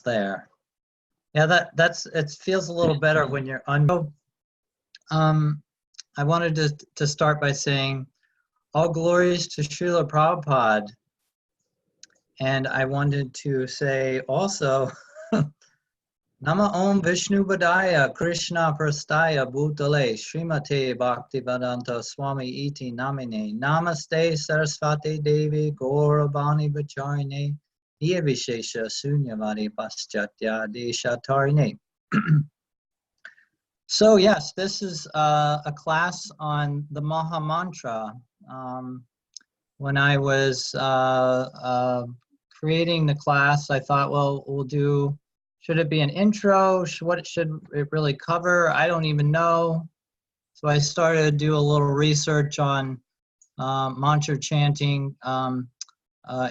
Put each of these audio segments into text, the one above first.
there. Yeah, it feels a little better when you're I wanted to start by saying all glories to Srila Prabhupada. And I wanted to say also, Nama Om Vishnu Padaya Krishna Prastaya Bhutale Srimate Bhaktivedanta Swami Iti Namine Namaste Saraswati Devi Gauravani Vacharine Niyavishesha Sunyavadi Paschatya Deshatarine. So yes, this is a class on the Maha-Mantra. When I was creating the class, I thought, well, should it be an intro? What should it really cover? I don't even know. So I started to do a little research on mantra chanting.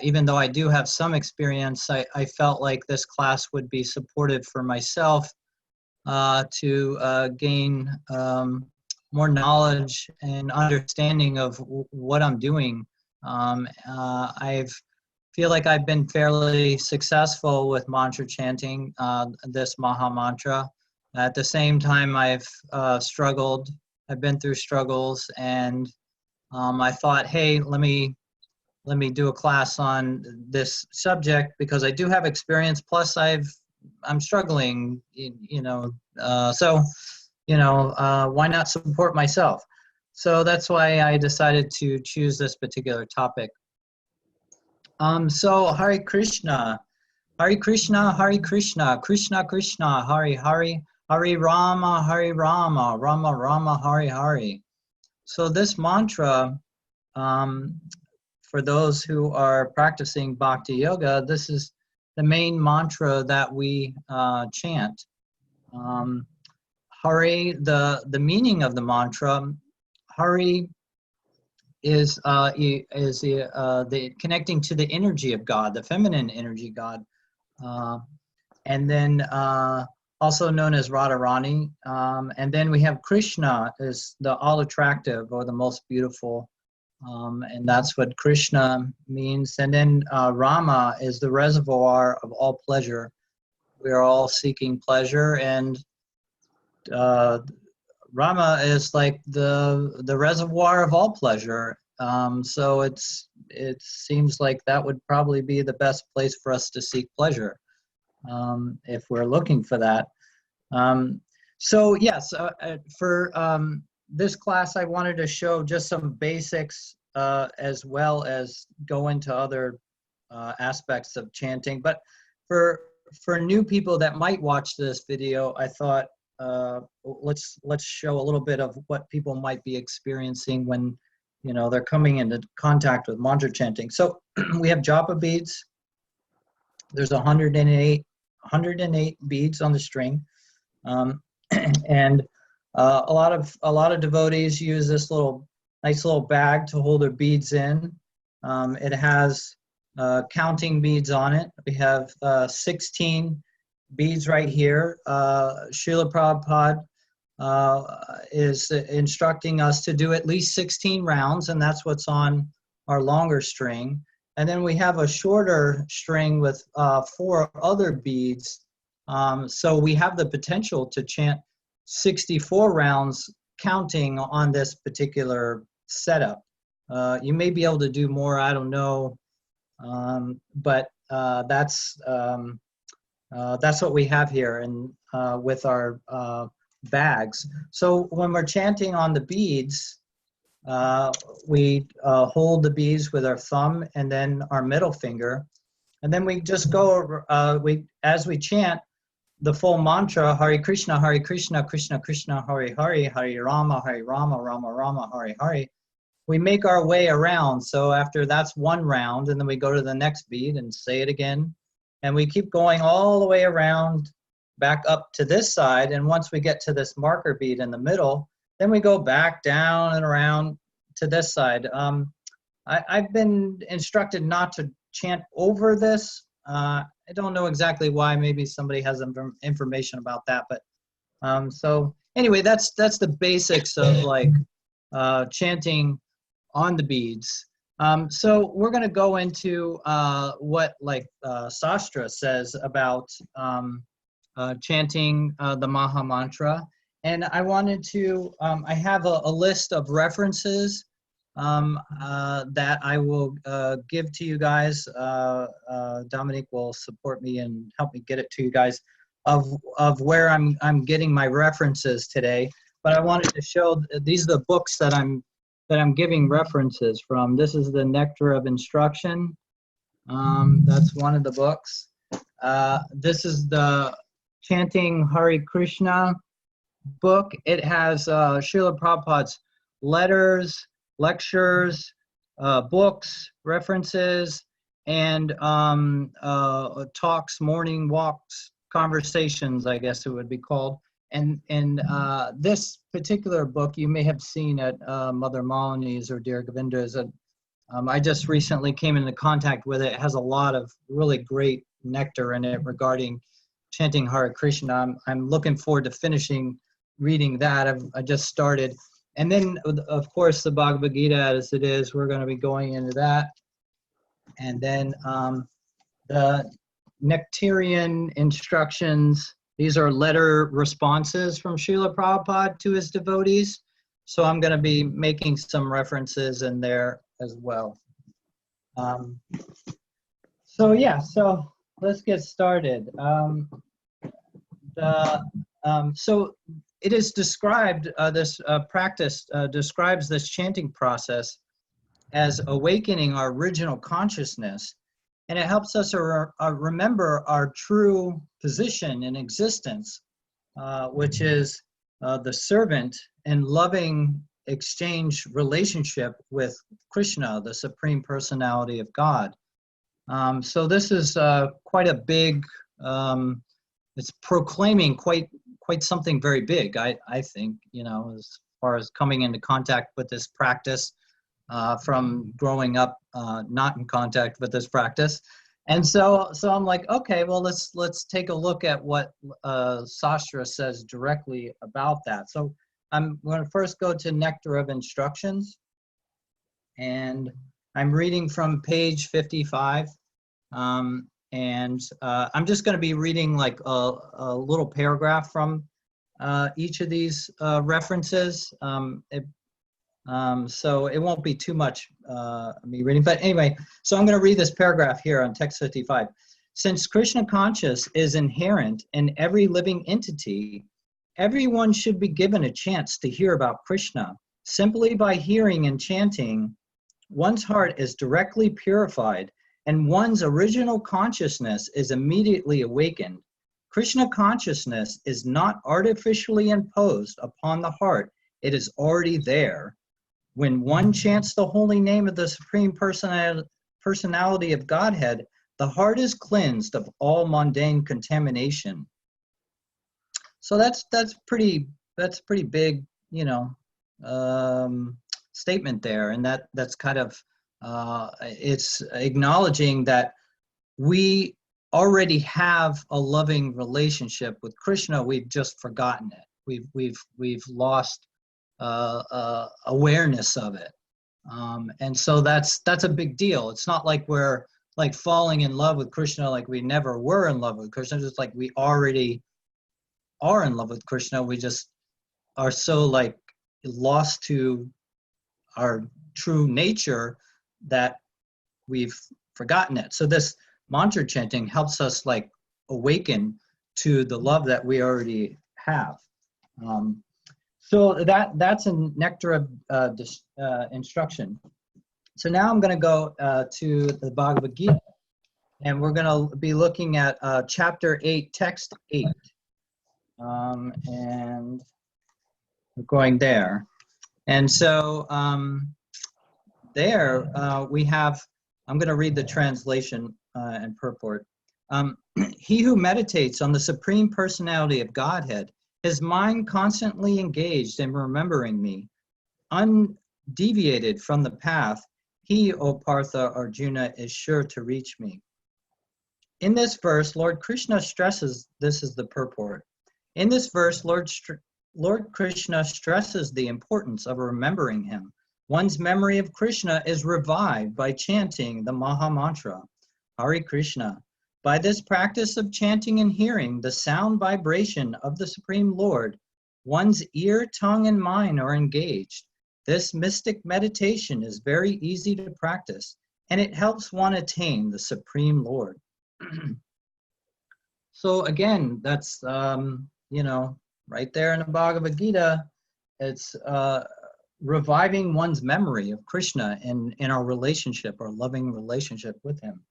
Even though I do have some experience, I felt like this class would be supportive for myself to gain more knowledge and understanding of what I'm doing. I feel like I've been fairly successful with mantra chanting, this Maha-Mantra. At the same time, I've struggled. I've been through struggles, and I thought, hey, let me do a class on this subject because I do have experience. Plus, I'm struggling, so why not support myself? So that's why I decided to choose this particular topic. So Hare Krishna, Hare Krishna, Hare Krishna, Krishna Krishna, Hare Hare, Hare Rama, Rama Rama, Hare Hare. So this mantra, for those who are practicing Bhakti Yoga, this is the main mantra that we chant. Hare, the meaning of the mantra, Hare is the connecting to the energy of God, the feminine energy God, and then also known as Radharani. And then we have Krishna is the all attractive or the most beautiful, and that's what Krishna means. And then Rama is the reservoir of all pleasure. We are all seeking pleasure, and Rama is like the reservoir of all pleasure. So it seems like that would probably be the best place for us to seek pleasure, if we're looking for that. So yes, for this class, I wanted to show just some basics as well as go into other aspects of chanting. But for new people that might watch this video, I thought let's show a little bit of what people might be experiencing when they're coming into contact with mantra chanting. So we have japa beads. There's 108 beads on the string, and a lot of devotees use this nice little bag to hold their beads in. It has counting beads on it. We have 16 beads right here. Srila Prabhupada is instructing us to do at least 16 rounds, and that's what's on our longer string. And then we have a shorter string with 4 other beads. So we have the potential to chant 64 rounds counting on this particular setup. You may be able to do more, I don't know, but that's what we have here and with our bags. So when we're chanting on the beads, we hold the beads with our thumb and then our middle finger, and then we just go. As we chant the full mantra, Hare Krishna, Krishna Krishna, Hare Hare, Hare Rama, Rama Rama, Hare Hare. We make our way around. So after that's one round, and then we go to the next bead and say it again. And we keep going all the way around back up to this side. And once we get to this marker bead in the middle, then we go back down and around to this side. I've been instructed not to chant over this. I don't know exactly why. Maybe somebody has information about that. But so anyway, that's the basics of like chanting on the beads. So we're going to go into what Sastra says about chanting the Maha-Mantra. And I wanted to, I have a list of references that I will give to you guys. Dominique will support me and help me get it to you guys of where I'm getting my references today. But I wanted to show, these are the books that I'm giving references from. This is the Nectar of Instruction. That's one of the books. This is the Chanting Hare Krishna book. It has Srila Prabhupada's letters, lectures, books, references, and talks, morning walks, conversations, I guess it would be called. And this particular book you may have seen at Mother Malini's or Dear Govinda's. I just recently came into contact with it. It has a lot of really great nectar in it regarding chanting Hare Krishna. I'm looking forward to finishing reading that. I just started. And then, of course, the Bhagavad Gita as it is, we're going to be going into that. And then the Nectarian instructions. These are letter responses from Srila Prabhupada to his devotees. So I'm going to be making some references in there as well. So let's get started. So it is described, this practice describes this chanting process as awakening our original consciousness. And it helps us remember our true position in existence, which is the servant and loving exchange relationship with Krishna, the Supreme Personality of God. So this is quite a big, it's proclaiming quite something very big, I think, as far as coming into contact with this practice. From growing up not in contact with this practice. And so I'm like, okay, well, let's take a look at what Sastra says directly about that. So I'm going to first go to Nectar of Instructions, and I'm reading from page 55. And I'm just going to be reading like a little paragraph from each of these references. So it won't be too much me reading, but anyway, so I'm going to read this paragraph here on text 55. Since Krishna conscious is inherent in every living entity, everyone should be given a chance to hear about Krishna. Simply by hearing and chanting, one's heart is directly purified and one's original consciousness is immediately awakened. Krishna consciousness is not artificially imposed upon the heart. It is already there. When one chants the holy name of the Supreme Personality of Godhead, the heart is cleansed of all mundane contamination. So that's pretty big, statement there, and that's kind of it's acknowledging that we already have a loving relationship with Krishna. We've just forgotten it. We've lost awareness of it, and so that's a big deal. It's not like we're like falling in love with Krishna like we never were in love with Krishna. It's like we already are in love with Krishna. We just are so like lost to our true nature that we've forgotten it. So this mantra chanting helps us like awaken to the love that we already have. So that's a Nectar of Instruction. So now I'm going to go to the Bhagavad Gita, and we're going to be looking at chapter 8, text 8. And we're going there. And so there we have, I'm going to read the translation and purport. He who meditates on the Supreme Personality of Godhead, his mind constantly engaged in remembering me, undeviated from the path, he, O Partha Arjuna, is sure to reach me. In this verse, Lord Krishna stresses, this is the purport. In this verse, Lord Krishna stresses the importance of remembering him. One's memory of Krishna is revived by chanting the Maha-Mantra, Hare Krishna. By this practice of chanting and hearing the sound vibration of the Supreme Lord, one's ear, tongue, and mind are engaged. This mystic meditation is very easy to practice, and it helps one attain the Supreme Lord. So again, that's, right there in the Bhagavad Gita, it's reviving one's memory of Krishna in our relationship, our loving relationship with him.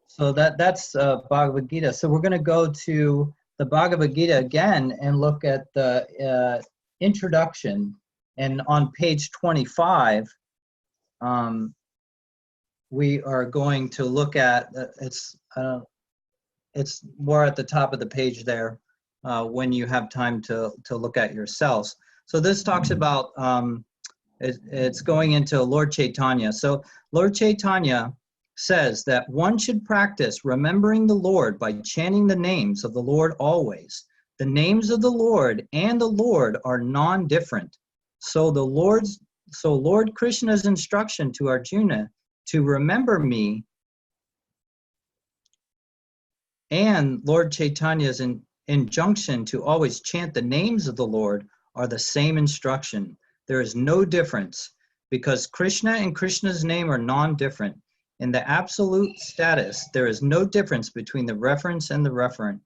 So that's Bhagavad Gita. So we're going to go to the Bhagavad Gita again and look at the introduction. And on page 25, we are going to look at, it's more at the top of the page there when you have time to look at yourselves. So this talks about, it's going into Lord Chaitanya. So Lord Chaitanya says that one should practice remembering the Lord by chanting the names of the Lord always. The names of the Lord and the Lord are non-different. So Lord Krishna's instruction to Arjuna to remember me and Lord Chaitanya's injunction to always chant the names of the Lord are the same instruction. There is no difference because Krishna and Krishna's name are non-different. In the absolute status, there is no difference between the reference and the referent.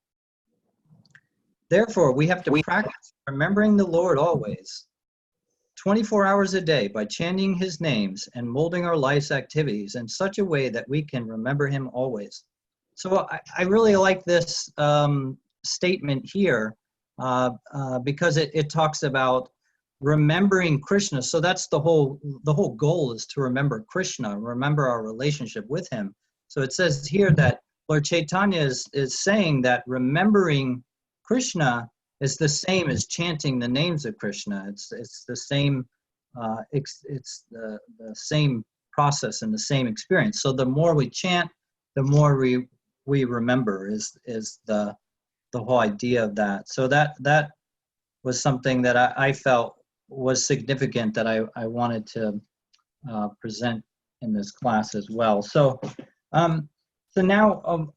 Therefore, we have to practice remembering the Lord always, 24 hours a day, by chanting his names and molding our life's activities in such a way that we can remember him always. So I really like this statement here because it talks about remembering Krishna. So that's the whole goal, is to remember Krishna, remember our relationship with him. So it says here that Lord Chaitanya is saying that remembering Krishna is the same as chanting the names of Krishna. It's the same it's the same process and the same experience. So the more we chant, the more we remember is the whole idea of that. So that was something that I felt was significant that I wanted to present in this class as well. So so now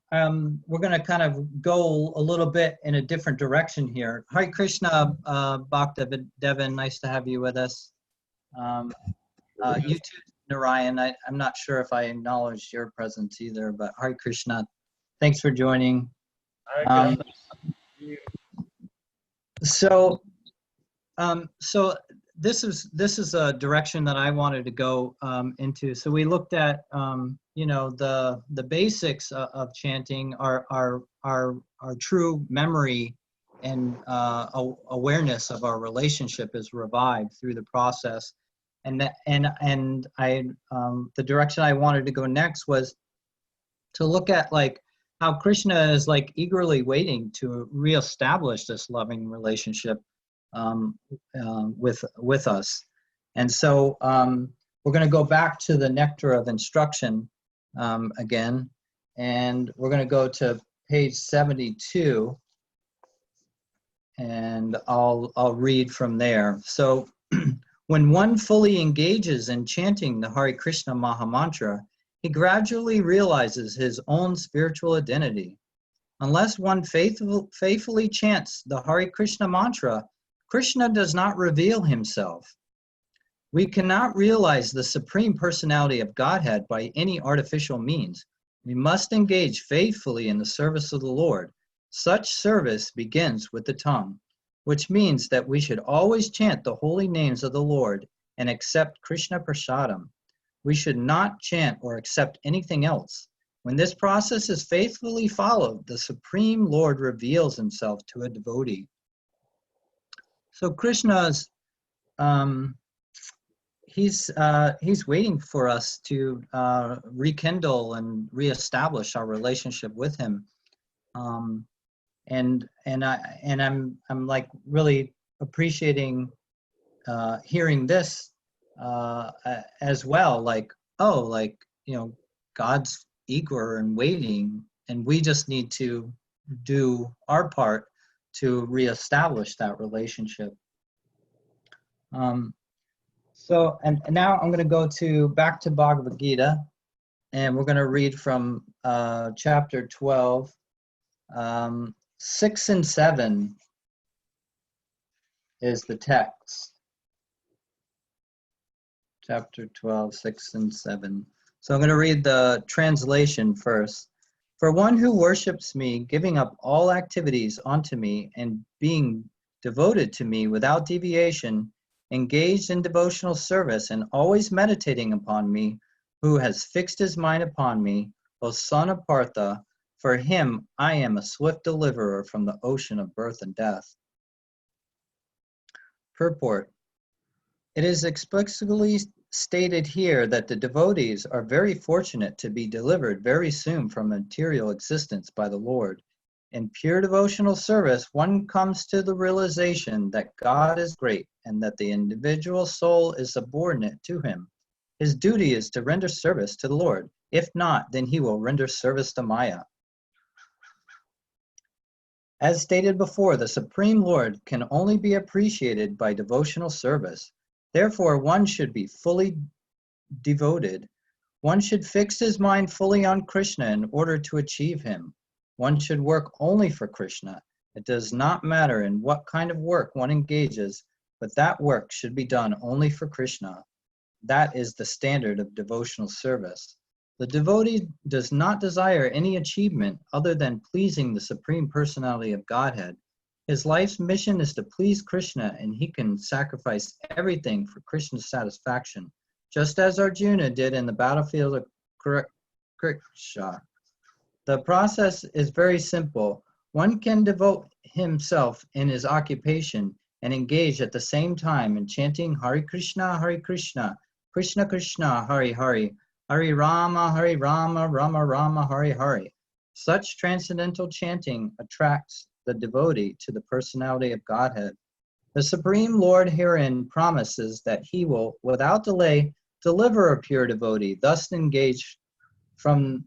we're going to kind of go a little bit in a different direction here. Hare Krishna, Bhakta Devon, nice to have you with us. You too, Narayan. I'm not sure if I acknowledged your presence either, but Hare Krishna, thanks for joining. So this is a direction that I wanted to go into. So we looked at the basics of chanting, our true memory and awareness of our relationship is revived through the process. And the direction I wanted to go next was to look at like how Krishna is like eagerly waiting to reestablish this loving relationship with us. And so we're going to go back to the nectar of instruction again, and we're going to go to page 72, and I'll read from there. So when one fully engages in chanting the Hare Krishna Maha-Mantra, he gradually realizes his own spiritual identity. Unless one faithfully chants the Hare Krishna mantra, Krishna does not reveal himself. We cannot realize the Supreme Personality of Godhead by any artificial means. We must engage faithfully in the service of the Lord. Such service begins with the tongue, which means that we should always chant the holy names of the Lord and accept Krishna Prasadam. We should not chant or accept anything else. When this process is faithfully followed, the Supreme Lord reveals himself to a devotee. So Krishna's, he's waiting for us to rekindle and reestablish our relationship with him, and I'm like really appreciating hearing this as well. Like, oh, like, you know, God's eager and waiting, and we just need to do our part to reestablish that relationship. So, and now I'm going to go back to Bhagavad Gita, and we're going to read from chapter 12, 6 and 7 is the text. Chapter 12, 6 and 7. So I'm going to read the translation first. For one who worships me, giving up all activities onto me and being devoted to me without deviation, engaged in devotional service and always meditating upon me, who has fixed his mind upon me, O son of Partha, for him I am a swift deliverer from the ocean of birth and death. Purport. It is explicitly stated here that the devotees are very fortunate to be delivered very soon from material existence by the Lord. In pure devotional service, one comes to the realization that God is great and that the individual soul is subordinate to him. His duty is to render service to the Lord. If not, then he will render service to Maya. As stated before, the Supreme Lord can only be appreciated by devotional service. Therefore, one should be fully devoted. One should fix his mind fully on Krishna in order to achieve him. One should work only for Krishna. It does not matter in what kind of work one engages, but that work should be done only for Krishna. That is the standard of devotional service. The devotee does not desire any achievement other than pleasing the Supreme Personality of Godhead. His life's mission is to please Krishna, and he can sacrifice everything for Krishna's satisfaction, just as Arjuna did in the battlefield of Kriksha. The process is very simple. One can devote himself in his occupation and engage at the same time in chanting Hare Krishna, Krishna Krishna, Hare Hare, Hare Rama, Rama Rama, Hare Hare. Such transcendental chanting attracts the devotee to the personality of Godhead. The Supreme Lord herein promises that he will, without delay, deliver a pure devotee, thus engaged from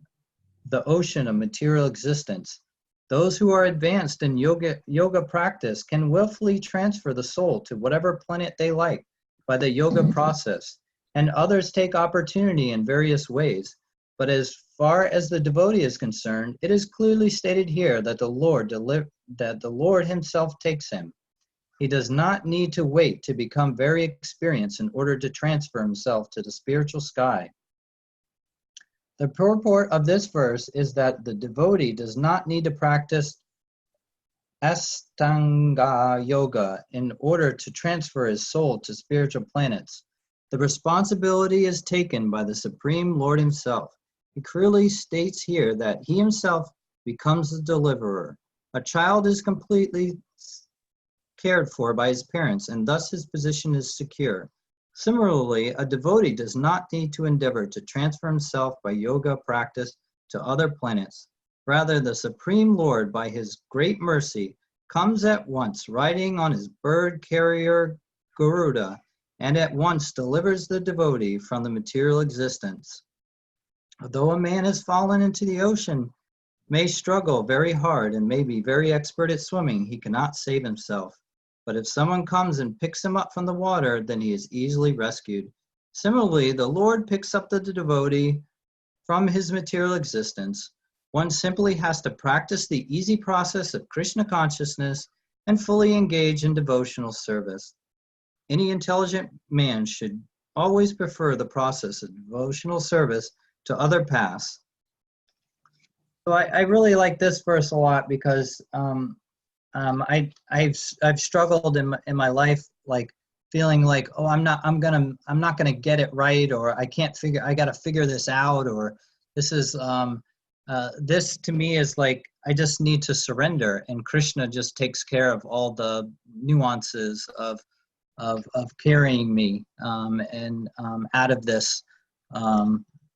the ocean of material existence. Those who are advanced in yoga practice can willfully transfer the soul to whatever planet they like by the yoga process, and others take opportunity in various ways. But as far as the devotee is concerned, it is clearly stated here that the Lord himself takes him. He does not need to wait to become very experienced in order to transfer himself to the spiritual sky. The purport of this verse is that the devotee does not need to practice Astanga Yoga in order to transfer his soul to spiritual planets. The responsibility is taken by the Supreme Lord himself. He clearly states here that he himself becomes the deliverer. A child is completely cared for by his parents, and thus his position is secure. Similarly, a devotee does not need to endeavor to transfer himself by yoga practice to other planets. Rather, the Supreme Lord, by his great mercy, comes at once riding on his bird carrier Garuda, and at once delivers the devotee from the material existence. Although a man has fallen into the ocean, may struggle very hard, and may be very expert at swimming, he cannot save himself. But if someone comes and picks him up from the water, then he is easily rescued. Similarly, the Lord picks up the devotee from his material existence. One simply has to practice the easy process of Krishna consciousness and fully engage in devotional service. Any intelligent man should always prefer the process of devotional service to other paths. So I really like this verse a lot because I've struggled in my life, like feeling like, oh, I'm not gonna get it right, or I gotta figure this out, or this is this to me is like I just need to surrender, and Krishna just takes care of all the nuances of carrying me and out of this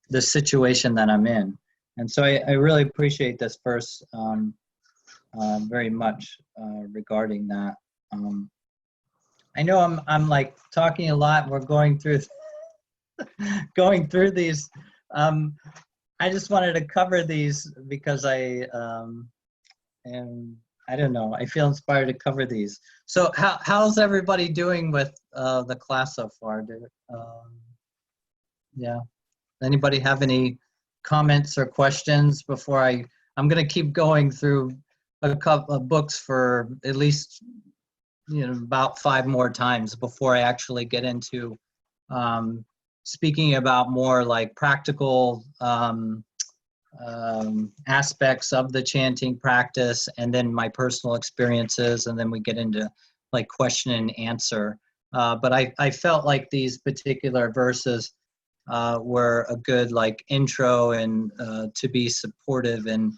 this situation that I'm in. And so I really appreciate this verse very much regarding that. I know I'm like talking a lot. We're going through these. I just wanted to cover these because I am I don't know. I feel inspired to cover these. So how's everybody doing with the class so far? Yeah. Anybody have any comments or questions before I'm going to keep going through a couple of books for at least, about 5 more times before I actually get into speaking about more like practical aspects of the chanting practice, and then my personal experiences, and then we get into like question and answer. But I felt like these particular verses were a good like intro and to be supportive and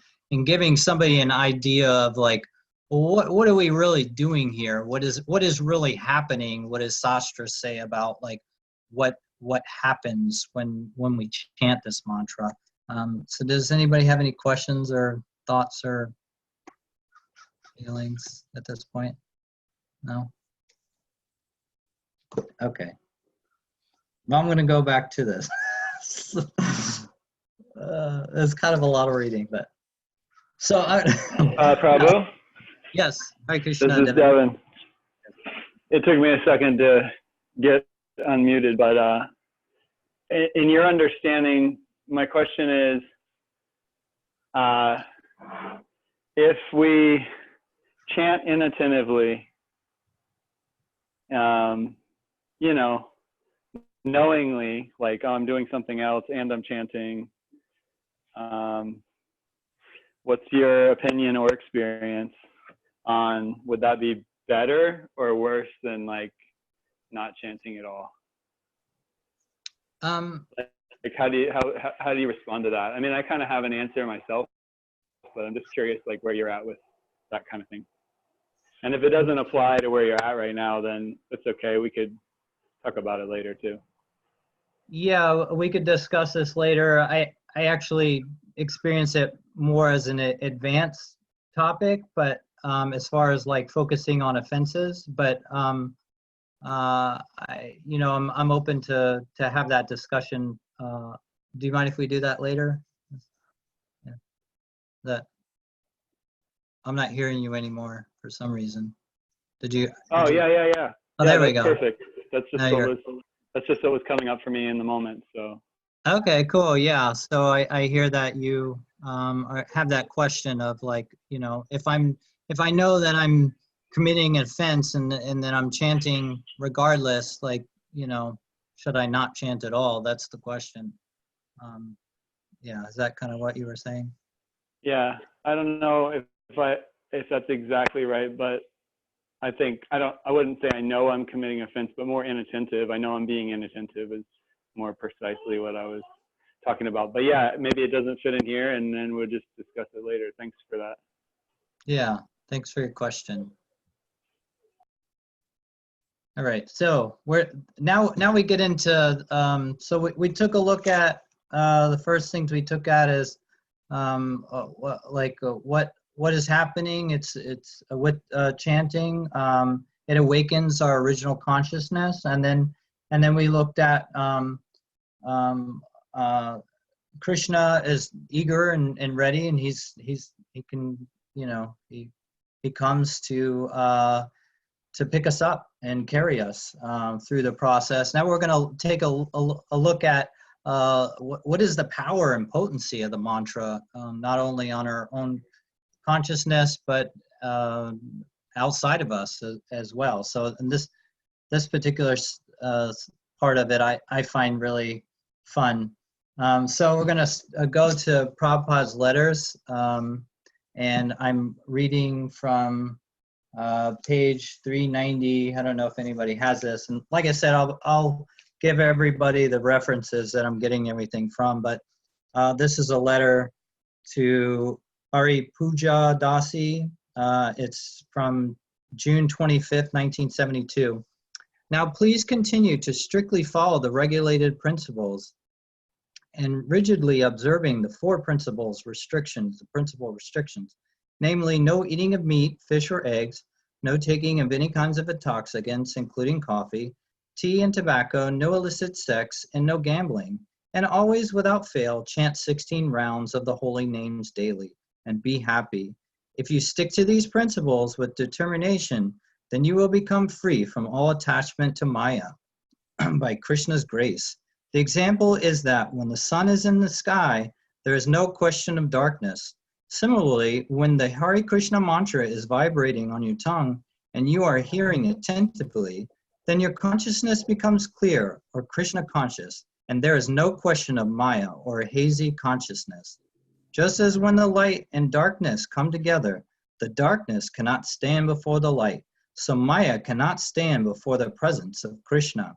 giving somebody an idea of like, well, what are we really doing here? What is really happening? What does Sastra say about like what happens when we chant this mantra? So does anybody have any questions or thoughts or feelings at this point? No? Okay. Well, I'm going to go back to this. It's kind of a lot of reading, but so Prabhu? Yes. Hare Krishna. This is Devon. It took me a second to get unmuted, but in your understanding, my question is, if we chant inattentively, knowingly, like, oh, I'm doing something else and I'm chanting, what's your opinion or experience on, would that be better or worse than like not chanting at all? Like how do you respond to that? I mean, I kind of have an answer myself, but I'm just curious like where you're at with that kind of thing. And if it doesn't apply to where you're at right now, then it's okay. We could talk about it later too. Yeah, we could discuss this later. I actually experience it more as an advanced topic, but as far as like focusing on offenses, but I'm open to have that discussion. Do you mind if we do that later? Yeah. I'm not hearing you anymore for some reason. Did you? Oh, yeah. Oh, there we go. Perfect. That's just what was coming up for me in the moment. So. Okay, cool. Yeah. So I hear that you have that question of like, if I know that I'm committing an offense and then I'm chanting regardless, like, should I not chant at all? That's the question. Yeah. Is that kind of what you were saying? Yeah. I don't know if that's exactly right, but I think I wouldn't say I know I'm committing offense, but more inattentive. I know I'm being inattentive is more precisely what I was talking about. But yeah, maybe it doesn't fit in here, and then we'll just discuss it later. Thanks for that. Yeah, thanks for your question. All right, so now we get into so we took a look at the first things we took at is what is happening. It's with chanting. It awakens our original consciousness, and then we looked at Krishna is eager and ready, and he can he comes to pick us up and carry us through the process. Now we're going to take a look at what is the power and potency of the mantra, not only on our own consciousness, but outside of us as well. So in this particular part of it, I find really fun. So we're going to go to Prabhupada's letters, and I'm reading from page 390. I don't know if anybody has this, and like I said, I'll give everybody the references that I'm getting everything from, but this is a letter to Hari Puja Dasi. It's from June 25th, 1972. Now please continue to strictly follow the regulated principles and rigidly observing the 4 principal restrictions, namely no eating of meat, fish, or eggs, no taking of any kinds of intoxicants, including coffee, tea, and tobacco, no illicit sex, and no gambling, and always without fail chant 16 rounds of the holy names daily, and be happy. If you stick to these principles with determination, then you will become free from all attachment to Maya by Krishna's grace. The example is that when the sun is in the sky, there is no question of darkness. Similarly, when the Hare Krishna mantra is vibrating on your tongue and you are hearing attentively, then your consciousness becomes clear or Krishna conscious, and there is no question of Maya or hazy consciousness. Just as when the light and darkness come together, the darkness cannot stand before the light, so Maya cannot stand before the presence of Krishna.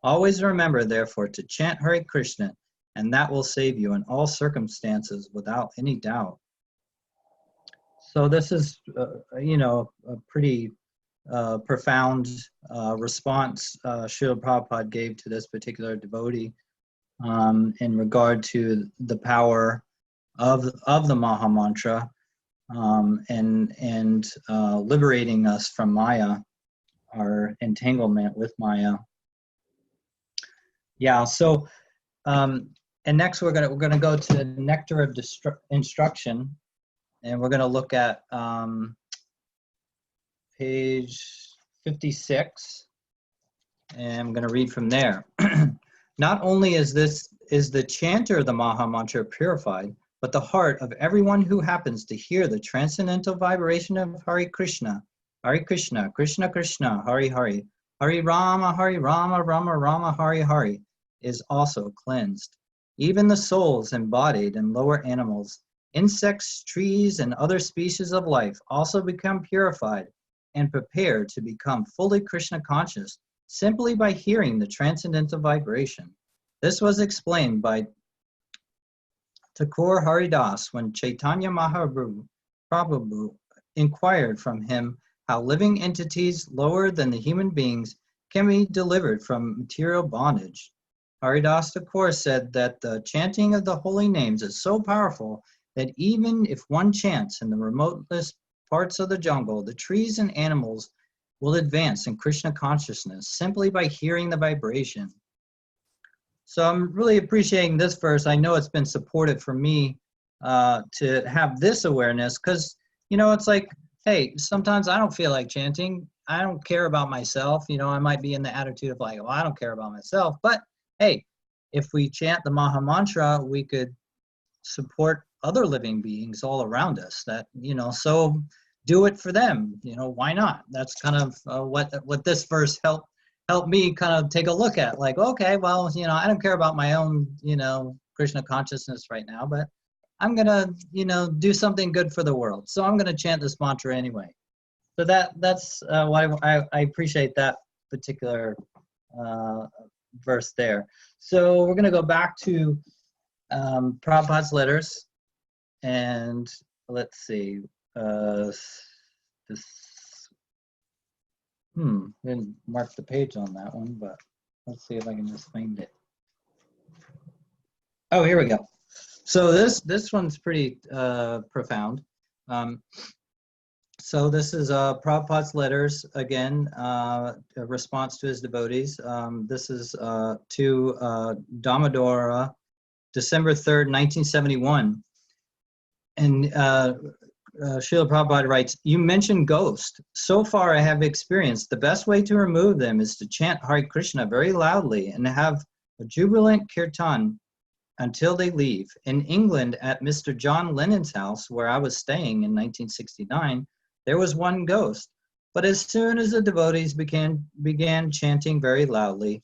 Always remember, therefore, to chant Hare Krishna, and that will save you in all circumstances without any doubt. So this is, a pretty profound response Srila Prabhupada gave to this particular devotee in regard to the power of the Maha-Mantra and liberating us from Maya, our entanglement with Maya. Yeah, so, and next we're gonna go to the Nectar of Instruction, and we're gonna look at page 56, and I'm gonna read from there. Not only is the chanter of the Maha-Mantra purified, but the heart of everyone who happens to hear the transcendental vibration of Hare Krishna, Krishna Krishna, Hare Hare, Hare Rama, Rama Rama, Hare Hare, is also cleansed. Even the souls embodied in lower animals, insects, trees, and other species of life also become purified and prepared to become fully Krishna conscious simply by hearing the transcendental vibration. This was explained by Thakur Haridas when Chaitanya Mahaprabhu inquired from him how living entities lower than the human beings can be delivered from material bondage. Haridas Thakur said that the chanting of the holy names is so powerful that even if one chants in the remotest parts of the jungle, the trees and animals will advance in Krishna consciousness simply by hearing the vibration. So I'm really appreciating this verse. I know it's been supportive for me to have this awareness because, it's like, hey, sometimes I don't feel like chanting. I don't care about myself. I might be in the attitude of like, well, I don't care about myself. But hey, if we chant the Maha-Mantra, we could support other living beings all around us that, so do it for them. Why not? That's kind of what this verse helped me kind of take a look at. Like, okay, well, I don't care about my own, Krishna consciousness right now, but I'm going to, do something good for the world. So I'm going to chant this mantra anyway. So that's why I appreciate that particular verse there. So we're going to go back to Prabhupada's letters, and let's see. Didn't mark the page on that one, but let's see if I can just find it. Oh, here we go. So this one's pretty profound. So this is Prabhupada's letters, again, a response to his devotees. This is to Damodara, December 3rd, 1971. And Srila Prabhupada writes, you mentioned ghosts. So far I have experienced the best way to remove them is to chant Hare Krishna very loudly and have a jubilant kirtan until they leave. In England, at Mr. John Lennon's house, where I was staying in 1969, there was one ghost. But as soon as the devotees began chanting very loudly,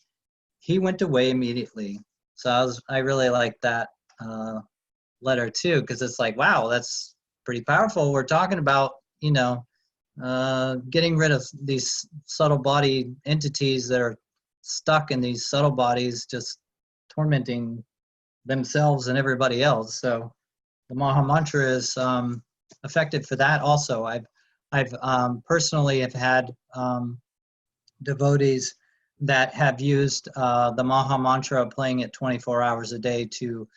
he went away immediately. So I really like that letter too, because it's like, wow, that's pretty powerful. We're talking about, getting rid of these subtle body entities that are stuck in these subtle bodies, just tormenting themselves and everybody else. So the Maha-Mantra is effective for that also. I've personally have had devotees that have used the Maha-Mantra, playing it 24 hours a day to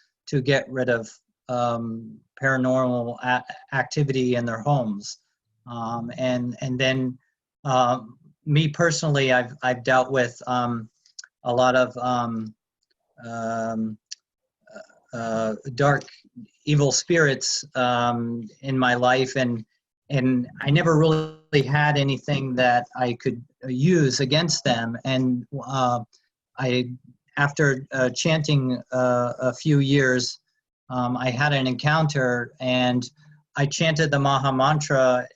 get rid of paranormal activity in their homes. And then me personally, I've dealt with a lot of dark evil spirits in my life, and and I never really had anything that I could use against them. And I, after chanting a few years, I had an encounter, and I chanted the Maha-Mantra,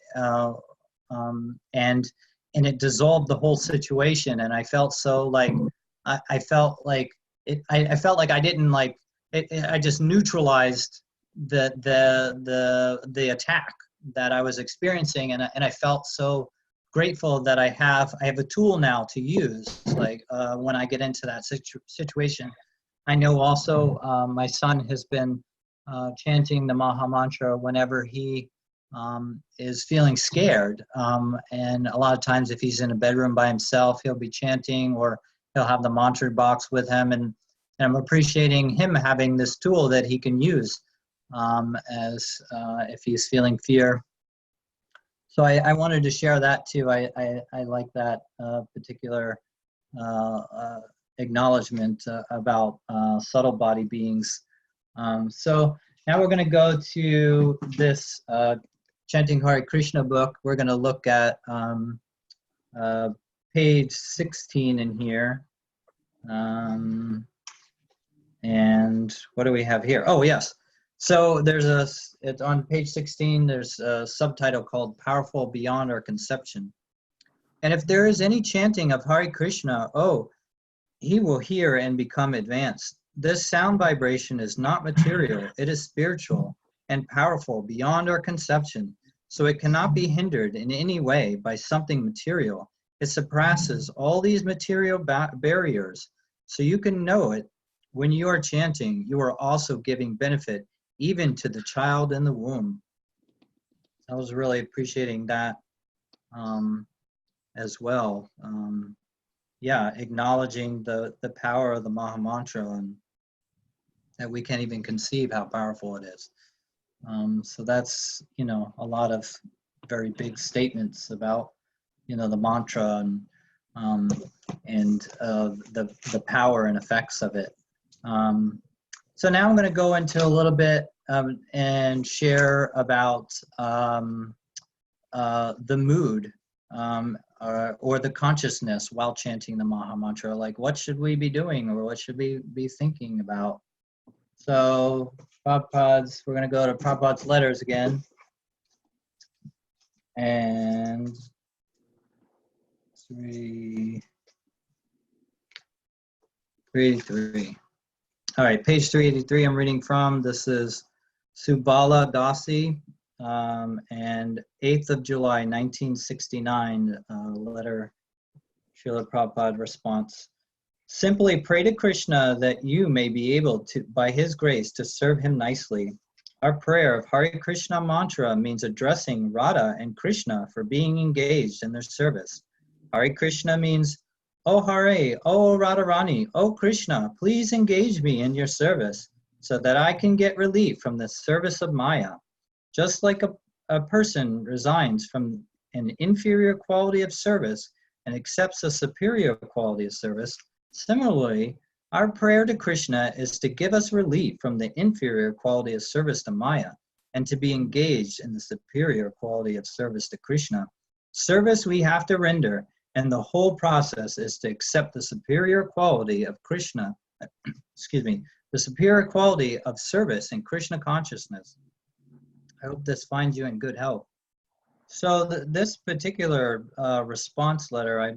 and it dissolved the whole situation. And I felt so like, I felt like it, I felt like I didn't like it, I just neutralized the attack that I was experiencing, and I felt so grateful that I have a tool now to use, like when I get into that situation. I know also my son has been chanting the Maha-Mantra whenever he is feeling scared, and a lot of times if he's in a bedroom by himself, he'll be chanting, or he'll have the mantra box with him, and I'm appreciating him having this tool that he can use as if he's feeling fear. So I wanted to share that too. I like that particular acknowledgement about subtle body beings. So now we're going to go to this Chanting Hare Krishna book. We're going to look at page 16 in here. And what do we have here? Oh, yes. So there's it's on page 16, there's a subtitle called Powerful Beyond Our Conception. And if there is any chanting of Hare Krishna, oh, he will hear and become advanced. This sound vibration is not material, it is spiritual and powerful beyond our conception. So it cannot be hindered in any way by something material. It surpasses all these material barriers. So you can know it. When you are chanting, you are also giving benefit even to the child in the womb. I was really appreciating that as well. Yeah, acknowledging the power of the Maha-Mantra, and that we can't even conceive how powerful it is. So that's, you know, a lot of very big statements about, you know, the mantra and the power and effects of it. So now I'm going to go into a little bit and share about the mood or the consciousness while chanting the Maha-Mantra. Like, what should we be doing, or what should we be thinking about? So Prabhupada's, we're going to go to Prabhupada's letters again. And 383. All right, page 383 I'm reading from. This is Subala Dasi, and 8th of July, 1969, letter, Srila Prabhupada response. Simply pray to Krishna that you may be able to, by his grace, to serve him nicely. Our prayer of Hare Krishna mantra means addressing Radha and Krishna for being engaged in their service. Hare Krishna means, "Oh Hare, oh Radharani, oh Krishna, please engage me in your service so that I can get relief from the service of Maya." Just like a person resigns from an inferior quality of service and accepts a superior quality of service, similarly, our prayer to Krishna is to give us relief from the inferior quality of service to Maya and to be engaged in the superior quality of service to Krishna. Service we have to render, and the whole process is to accept the superior quality of Krishna, excuse me, the superior quality of service in Krishna consciousness. I hope this finds you in good health. So this particular response letter, I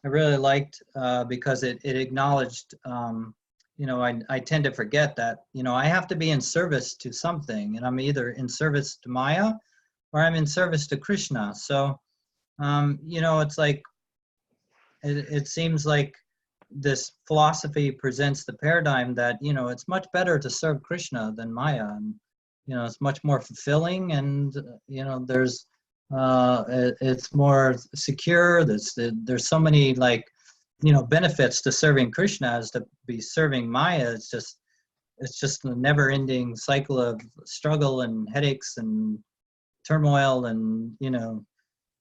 really liked because it acknowledged, you know, I tend to forget that, you know, I have to be in service to something, and I'm either in service to Maya or I'm in service to Krishna. So, you know, it's like, it seems like this philosophy presents the paradigm that, you know, it's much better to serve Krishna than Maya, and, you know, it's much more fulfilling, and, you know, there's, it's more secure. There's so many, like, you know, benefits to serving Krishna as to be serving Maya. It's just a never-ending cycle of struggle and headaches and turmoil, and, you know,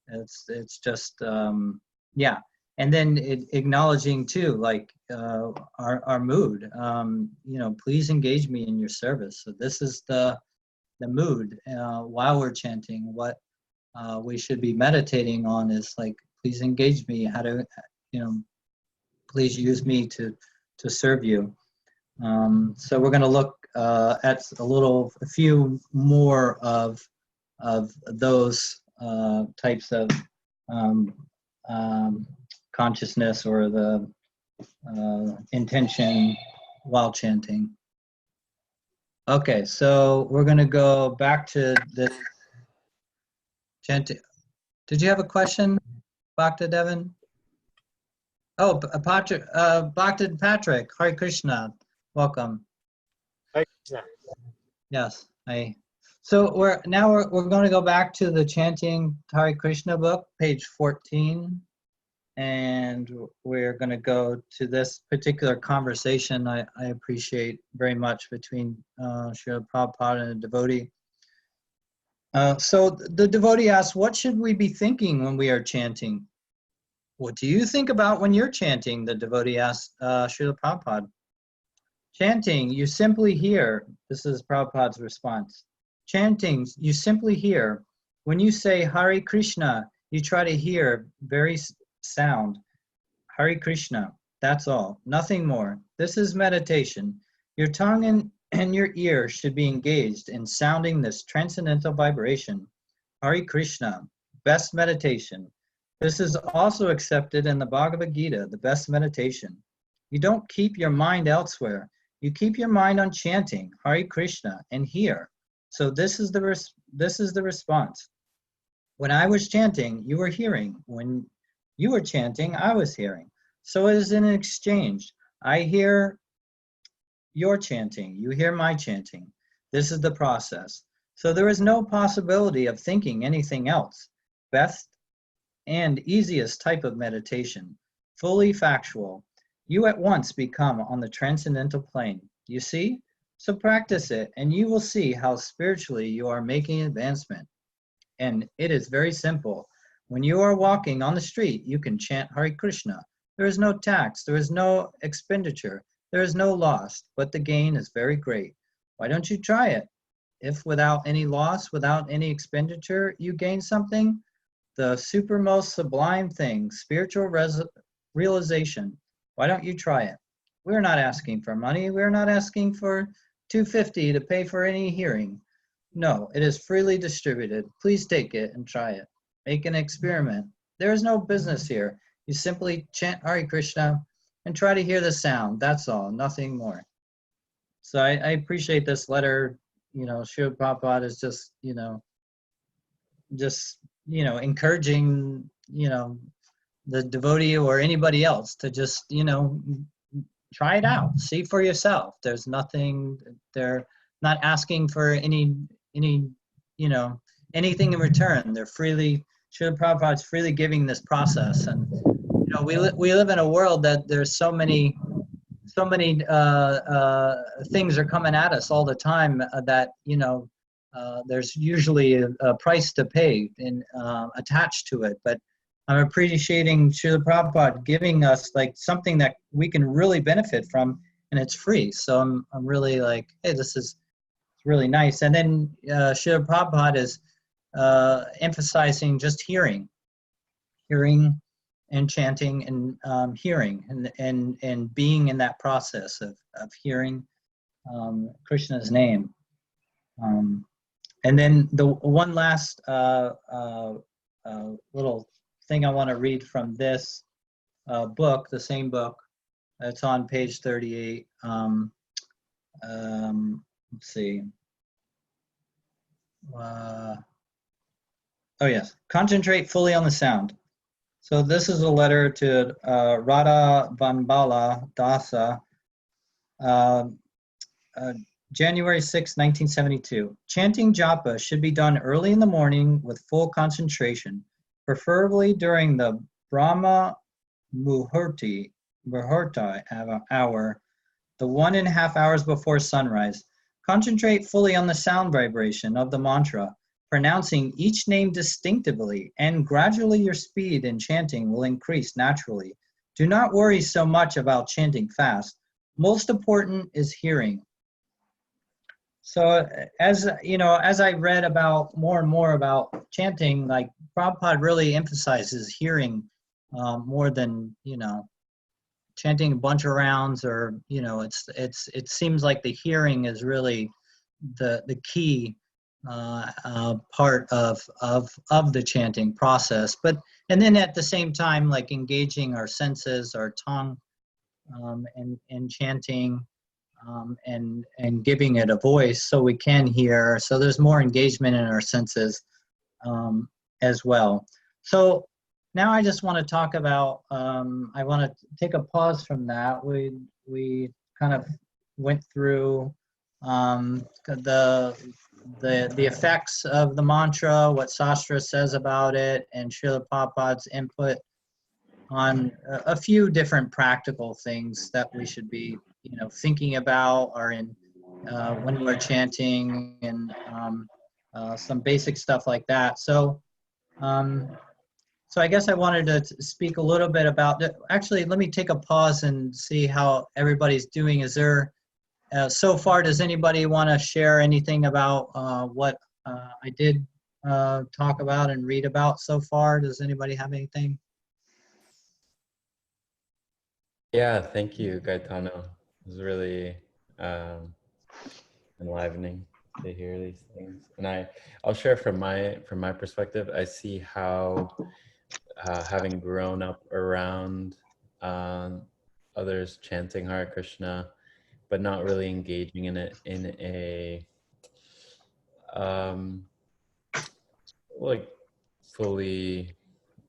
it's just yeah. And then acknowledging too, like, our mood. You know, please engage me in your service. So this is the mood while we're chanting. we should be meditating on is like, please engage me, how to, please use me to serve you. So we're going to look at a few more of those types of consciousness, or the intention while chanting. Okay, so we're going to go back to the chanting. Did you have a question, Bhakta Devon? Oh, Patrick, Bhakta Patrick, Hare Krishna, welcome. Hare Krishna. Yes, so we're going to go back to the Chanting Hare Krishna book, page 14, and we're going to go to this particular conversation I appreciate very much between Srila Prabhupada and a devotee. So the devotee asks, what should we be thinking when we are chanting? What do you think about when you're chanting? The devotee asks Srila Prabhupada. Chanting, you simply hear. This is Prabhupada's response. Chanting, you simply hear. When you say Hare Krishna, you try to hear very sound. Hare Krishna, that's all, nothing more. This is meditation. Your tongue and your ear should be engaged in sounding this transcendental vibration. Hare Krishna, best meditation. This is also accepted in the Bhagavad Gita, the best meditation. You don't keep your mind elsewhere. You keep your mind on chanting Hare Krishna and hear. So this is the response. When I was chanting, you were hearing. When you were chanting, I was hearing. So it is an exchange. I hear your chanting. You hear my chanting. This is the process. So there is no possibility of thinking anything else. Best and easiest type of meditation. Fully factual. You at once become on the transcendental plane. You see? So practice it, and you will see how spiritually you are making advancement. And it is very simple. When you are walking on the street, you can chant Hare Krishna. There is no tax, there is no expenditure, there is no loss, but the gain is very great. Why don't you try it? If without any loss, without any expenditure, you gain something, the supermost sublime thing, spiritual realization, why don't you try it? We're not asking for money. We're not asking for $250 to pay for any hearing. No, it is freely distributed. Please take it and try it. Make an experiment. There is no business here. You simply chant Hare Krishna and try to hear the sound. That's all, nothing more. So I appreciate this letter. Srila Prabhupada is just encouraging, the devotee or anybody else to just, try it out, see for yourself. There's nothing, they're not asking for anything in return. They're freely, Srila Prabhupada's freely giving this process. And, we live in a world that there's so many things are coming at us all the time that, there's usually a price to pay and attached to it. But I'm appreciating Srila Prabhupada giving us like something that we can really benefit from, and it's free. So I'm really like, hey, this is really nice. And then Srila Prabhupada is emphasizing just hearing and chanting and hearing and being in that process of hearing Krishna's name. And then the one last little thing I want to read from this book, the same book. It's on page 38. Let's see. Oh yes, concentrate fully on the sound. So this is a letter to Radha Vanbala Dasa, January 6, 1972. Chanting japa should be done early in the morning with full concentration, preferably during the Brahma Muhurta hour, the 1.5 hours before sunrise. Concentrate fully on the sound vibration of the mantra, pronouncing each name distinctively, and gradually your speed in chanting will increase naturally. Do not worry so much about chanting fast. Most important is hearing. So as you know, as I read about more and more about chanting, like Prabhupada really emphasizes hearing more than, you know, chanting a bunch of rounds, or, you know, it seems like the hearing is really the key part of the chanting process. But and then at the same time, like engaging our senses, our tongue, and chanting, and giving it a voice so we can hear. So there's more engagement in our senses as well. So now I just want to talk about, I want to take a pause from that. We kind of went through the effects of the mantra, what Sastra says about it, and Srila Prabhupada's input on a few different practical things that we should be, you know, thinking about, or in when we're chanting, and some basic stuff like that. So so I guess I wanted to speak a little bit about, actually, let me take a pause and see how everybody's doing. Is there, so far, does anybody want to share anything about what I did talk about and read about so far? Does anybody have anything? Yeah, thank you, Gaetano. It was really enlivening to hear these things. And I'll share from my perspective. I see how having grown up around others chanting Hare Krishna, but not really engaging in it in a like fully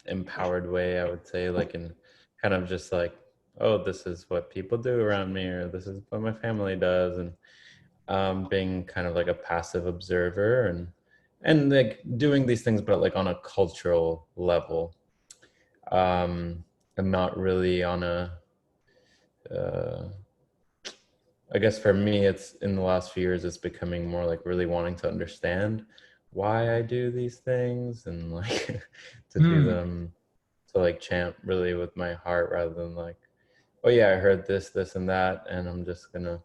empowered way, I would say, like in kind of just like, oh, this is what people do around me, or this is what my family does, and being kind of like a passive observer, and like doing these things, but like on a cultural level, and not really on a I guess for me, it's in the last few years, it's becoming more like really wanting to understand why I do these things, and like to do them, to like chant really with my heart, rather than like, oh yeah, I heard this, this, and that, and I'm just gonna,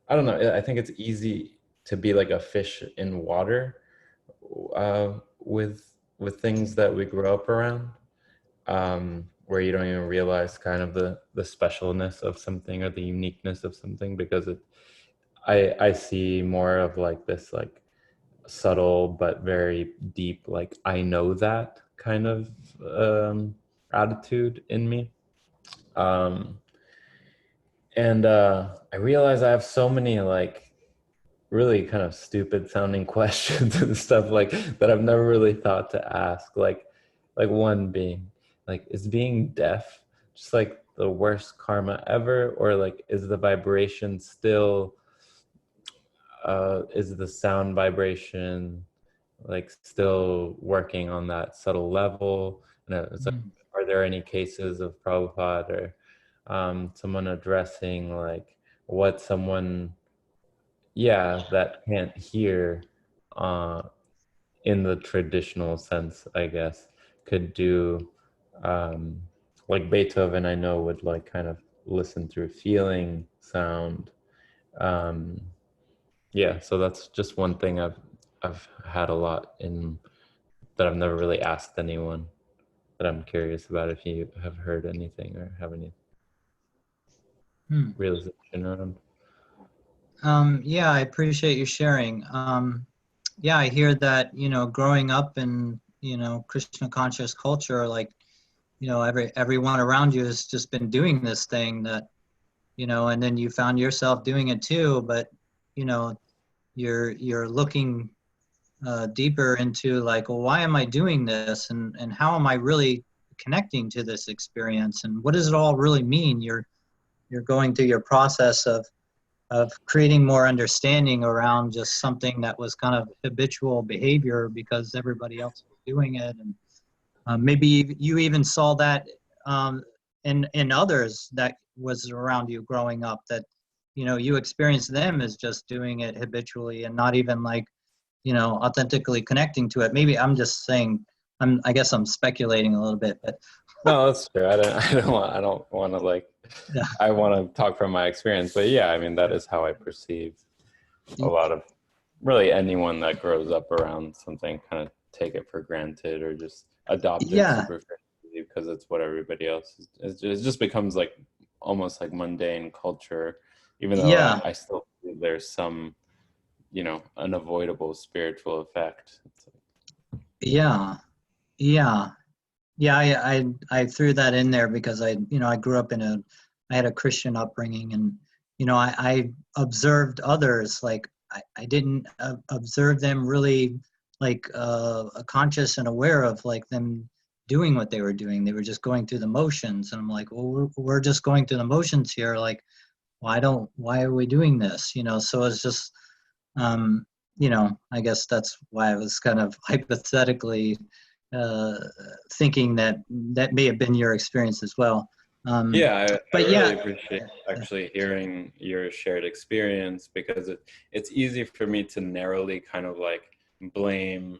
I don't know. I think it's easy to be like a fish in water with things that we grew up around, where you don't even realize kind of the specialness of something, or the uniqueness of something, because I see more of like this like subtle but very deep, like I know that kind of attitude in me. And I realize I have so many like really kind of stupid sounding questions and stuff like that I've never really thought to ask. Like one being like, is being deaf just like the worst karma ever? Or like, is the vibration still, is the sound vibration like still working on that subtle level? And it's like, are there any cases of Prabhupada or someone addressing like what someone, that can't hear in the traditional sense, I guess, could do? Like Beethoven, I know, would like kind of listen through feeling sound. So that's just one thing I've had a lot in, that I've never really asked anyone, that I'm curious about, if you have heard anything or have any realization around. Yeah, I appreciate you sharing. Yeah, I hear that, you know, growing up in, you know, Krishna conscious culture, like, you know, everyone around you has just been doing this thing that, you know, and then you found yourself doing it too, but, you know, you're looking deeper into like, well, why am I doing this? And how am I really connecting to this experience? And what does it all really mean? You're going through your process of creating more understanding around just something that was kind of habitual behavior because everybody else was doing it. And maybe you even saw that in others that was around you growing up, that, you know, you experienced them as just doing it habitually and not even like, you know, authentically connecting to it. Maybe I'm just saying, I guess I'm speculating a little bit, but No, that's true. I don't want to like, yeah. I want to talk from my experience, but yeah, I mean, that is how I perceive a lot of really anyone that grows up around something kind of take it for granted or just adopt it Yeah, superficially because it's what everybody else is. It just becomes like almost like mundane culture, even though yeah, I still believe there's some, unavoidable spiritual effect. It's like, yeah, yeah. Yeah, I threw that in there because I grew up I had a Christian upbringing, and I observed others. Like I didn't observe them really like conscious and aware of like them doing what they were doing. They were just going through the motions, and I'm like, well, we're just going through the motions here. Like, why are we doing this? So it's just, um, I guess that's why I was kind of hypothetically uh, thinking that that may have been your experience as well. yeah, I But really yeah, appreciate actually hearing your shared experience because it's easy for me to narrowly kind of like blame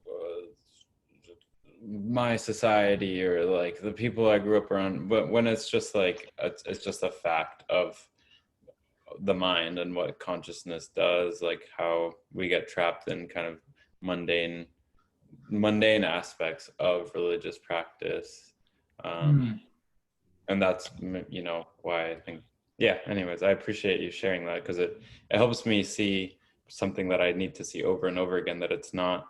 uh, my society or like the people I grew up around, but when it's just like it's just a fact of the mind and what consciousness does, like how we get trapped in kind of mundane aspects of religious practice. mm, And that's, why I think, yeah, anyways, I appreciate you sharing that because it helps me see something that I need to see over and over again, that it's not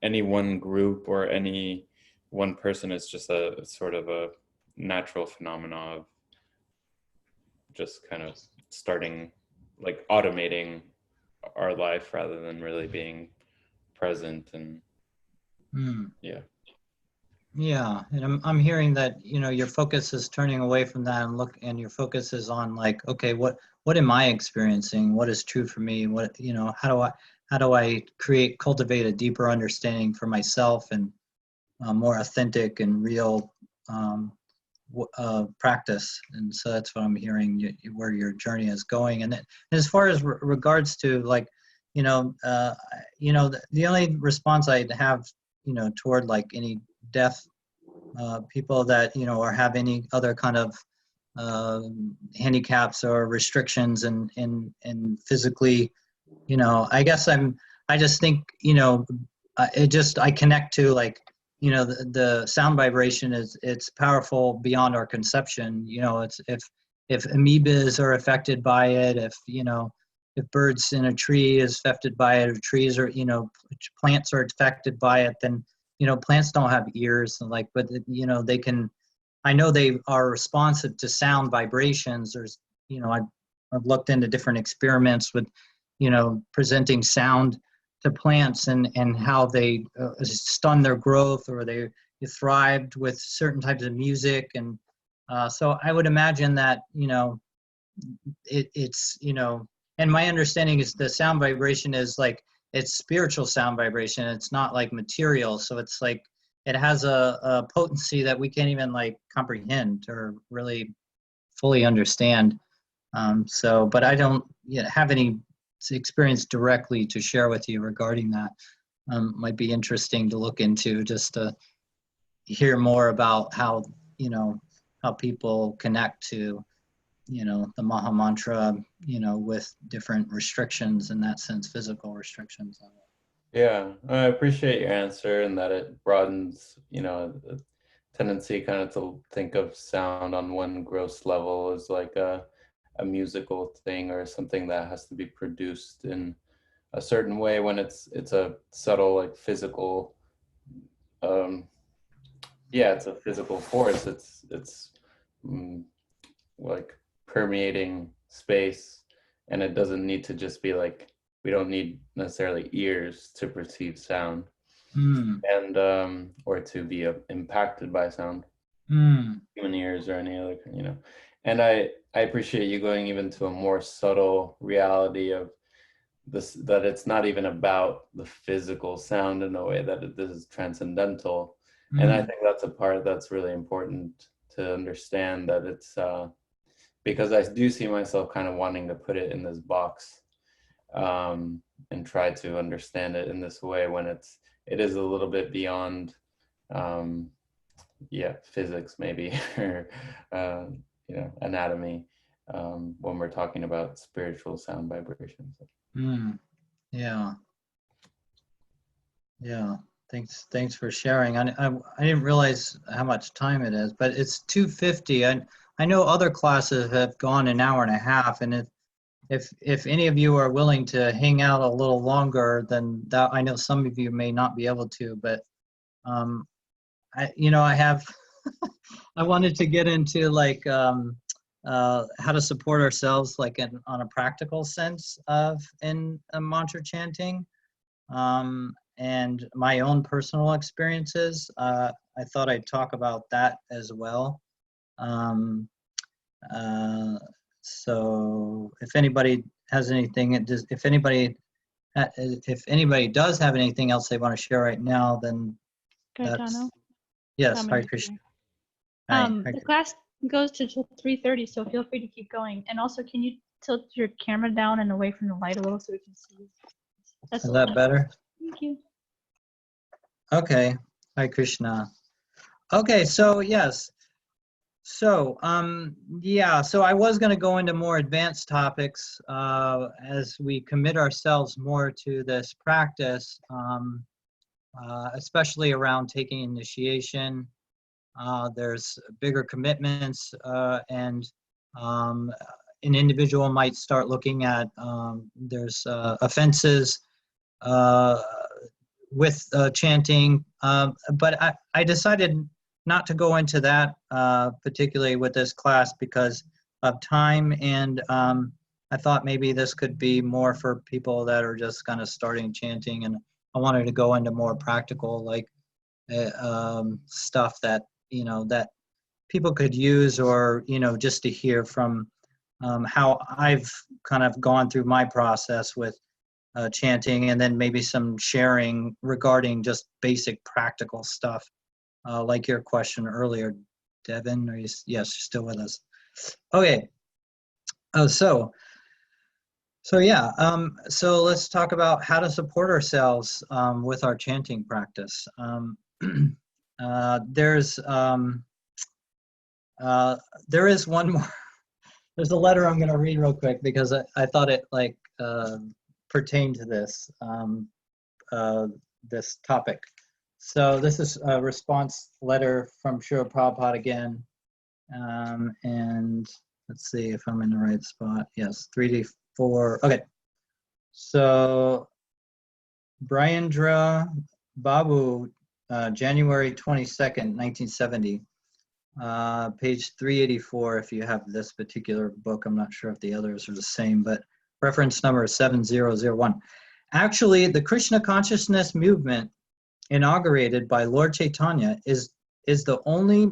any one group or any one person. It's just a sort of a natural phenomena of just kind of starting like automating our life rather than really being present. And mm. yeah. Yeah, and I'm hearing that your focus is turning away from that and your focus is on like, okay, what am I experiencing? What is true for me? What how do I cultivate a deeper understanding for myself and more authentic and real practice? And so that's what I'm hearing where your journey is going. And as far as regards to like, the only response I have toward like any deaf people that or have any other kind of handicaps or restrictions and physically, I just think I connect to like the sound vibration it's powerful beyond our conception. It's if amoebas are affected by it, if birds in a tree is affected by it, or trees or plants are affected by it, then plants don't have ears, and like, but they can. I know they are responsive to sound vibrations. There's I've looked into different experiments with presenting sound to plants and how they stun their growth, or they thrived with certain types of music. And so I would imagine that it's and my understanding is the sound vibration is like it's spiritual sound vibration. It's not like material, so it's like it has a potency that we can't even like comprehend or really fully understand. So but I don't have any experience directly to share with you regarding that. Might be interesting to look into, just to hear more about how how people connect to the Maha Mantra, with different restrictions, in that sense, physical restrictions on it. Yeah, I appreciate your answer and that it broadens, a tendency kind of to think of sound on one gross level as like a musical thing or something that has to be produced in a certain way, when it's a subtle like physical, um yeah, it's a physical force. It's mm, like permeating space, and it doesn't need to just be like, we don't need necessarily ears to perceive sound, Mm, and or to be impacted by sound, mm, human ears or any other, and I appreciate you going even to a more subtle reality of this, that it's not even about the physical sound in a way, that this is transcendental. And I mm, think that's a part that's really important to understand, that it's because I do see myself kind of wanting to put it in this box, and try to understand it in this way, when it is a little bit beyond, um, yeah, physics maybe, or anatomy, when we're talking about spiritual sound vibrations. Yeah. Yeah. Thanks for sharing. I didn't realize how much time it is, but it's 2:50. I know other classes have gone an hour and a half, and if any of you are willing to hang out a little longer than that, I know some of you may not be able to, but I have I wanted to get into like how to support ourselves like on a practical sense in mantra chanting, and my own personal experiences. I thought I'd talk about that as well. Um, so if anybody has anything, if anybody does have anything else they want to share right now, then that's, Gaetano, yes. Hare Dominic Krishna. here. Hare The Krishna. class goes to till 3:30, so feel free to keep going. And also, can you tilt your camera down and away from the light a little so we can see? That's Is that better? Thank you. Okay. Hare Krishna. Okay, so yes. So yeah, so I was going to go into more advanced topics as we commit ourselves more to this practice, especially around taking initiation. There's bigger commitments, and an individual might start looking at there's offenses with chanting, but I decided not to go into that particularly with this class because of time, and I thought maybe this could be more for people that are just kind of starting chanting, and I wanted to go into more practical like stuff that that people could use, or just to hear from how I've kind of gone through my process with chanting, and then maybe some sharing regarding just basic practical stuff, like your question earlier, Devon. Are you? Yes, you're still with us. Okay. So yeah. So let's talk about how to support ourselves with our chanting practice. There is one more. There's a letter I'm going to read real quick because I thought it like pertained to this this topic. So this is a response letter from Srila Prabhupada again, and let's see if I'm in the right spot. Yes, 3D4. Okay. So Briandra Babu, January 22nd, 1970. Page 384, if you have this particular book. I'm not sure if the others are the same, but reference number is 7001. Actually, the Krishna consciousness movement inaugurated by Lord Chaitanya is the only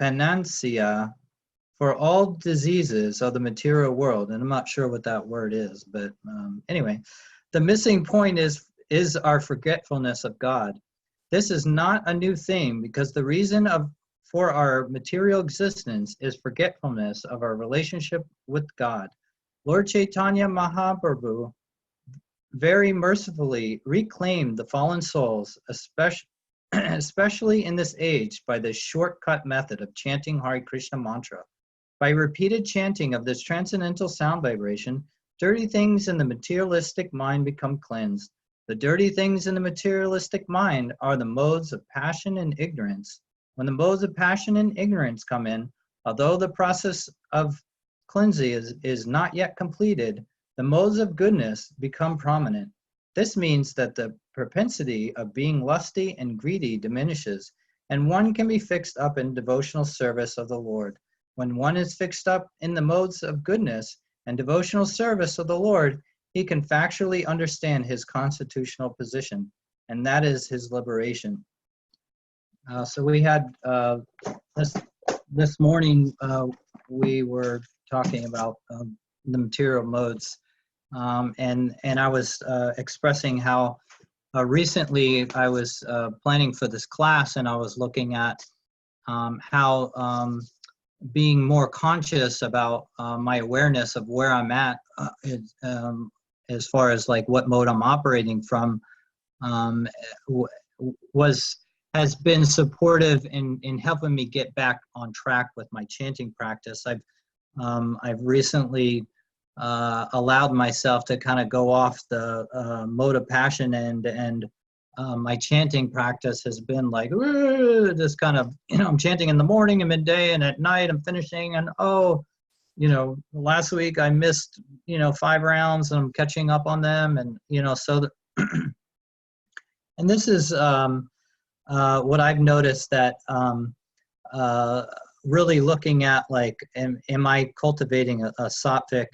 panacea for all diseases of the material world. And I'm not sure what that word is, but anyway, the missing point is our forgetfulness of God. This is not a new thing because the reason for our material existence is forgetfulness of our relationship with God. Lord Chaitanya Mahaprabhu very mercifully reclaimed the fallen souls, especially in this age, by the shortcut method of chanting Hare Krishna mantra. By repeated chanting of this transcendental sound vibration, dirty things in the materialistic mind become cleansed. The dirty things in the materialistic mind are the modes of passion and ignorance. When the modes of passion and ignorance come in, although the process of cleansing is not yet completed, the modes of goodness become prominent. This means that the propensity of being lusty and greedy diminishes, and one can be fixed up in devotional service of the Lord. When one is fixed up in the modes of goodness and devotional service of the Lord, he can factually understand his constitutional position, and that is his liberation. So we had this morning, we were talking about the material modes, and I was expressing how recently I was planning for this class, and I was looking at how being more conscious about my awareness of where I'm at as far as like what mode I'm operating from has been supportive in helping me get back on track with my chanting practice. I've recently allowed myself to kind of go off the mode of passion, and my chanting practice has been like this kind of, I'm chanting in the morning and midday and at night I'm finishing, and last week I missed 5 rounds and I'm catching up on them, and so and this is what I've noticed, that really looking at, like, am I cultivating a sattvic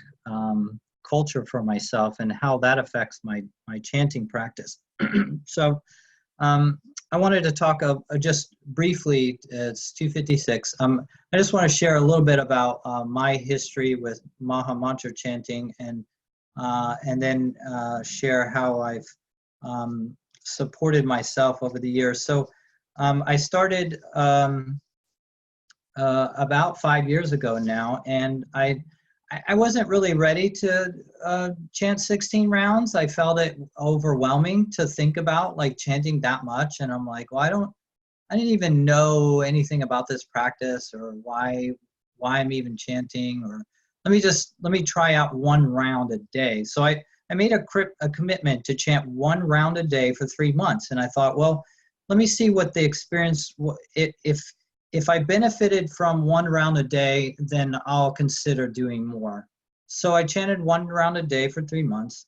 culture for myself, and how that affects my chanting practice. So I wanted to talk just briefly, it's 2:56. I just want to share a little bit about my history with Maha-Mantra chanting, and then share how I've supported myself over the years. So I started about 5 years ago now, and I wasn't really ready to chant 16 rounds. I felt it overwhelming to think about, like, chanting that much, and I'm like, well, I didn't even know anything about this practice, or why I'm even chanting, or let me try out 1 round a day. So I made a commitment to chant 1 round a day for 3 months, and I thought, well, let me see what the experience, if I benefited from 1 round a day, then I'll consider doing more. So I chanted 1 round a day for 3 months.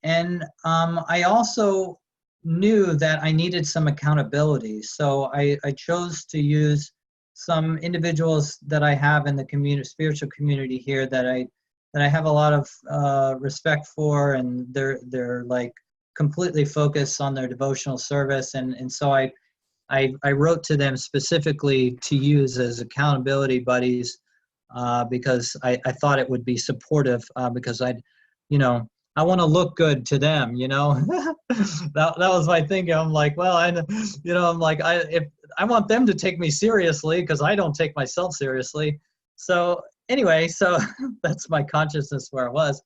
And I also knew that I needed some accountability. So I chose to use some individuals that I have in the spiritual community here that I have a lot of respect for, and they're like completely focused on their devotional service. And so I wrote to them specifically to use as accountability buddies, because I thought it would be supportive, because I want to look good to them, that was my thinking. I'm like, well, I'm like, if I want them to take me seriously, because I don't take myself seriously. So anyway, so that's my consciousness where I was.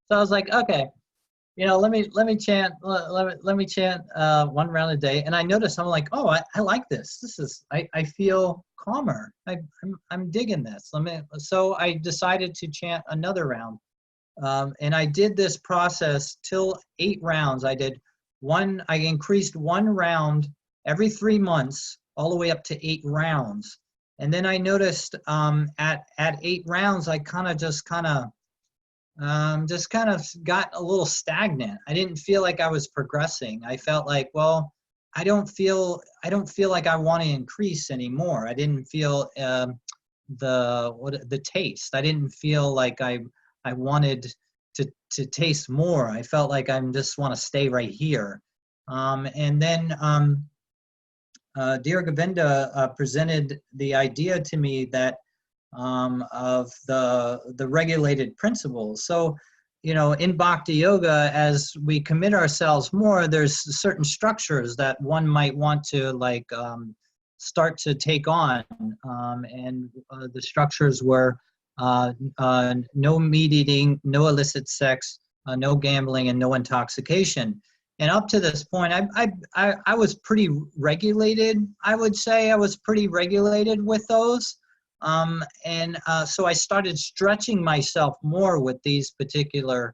So I was like, okay, let me chant 1 round a day. And I noticed, I'm like, oh, I like this. This is, I feel calmer. I'm digging this. So I decided to chant another round. And I did this process till 8 rounds. I increased 1 round every 3 months, all the way up to 8 rounds. And then I noticed at 8 rounds, I just kind of got a little stagnant. I didn't feel like I was progressing. I felt like, well, I don't feel like I want to increase anymore. I didn't feel the taste. I didn't feel like I wanted to taste more. I felt like I just want to stay right here. And then Dear Govinda presented the idea to me that of the regulated principles. So, in Bhakti Yoga, as we commit ourselves more, there's certain structures that one might want to start to take on. And the structures were no meat eating, no illicit sex, no gambling, and no intoxication. And up to this point, I was pretty regulated. I would say I was pretty regulated with those. So I started stretching myself more with these particular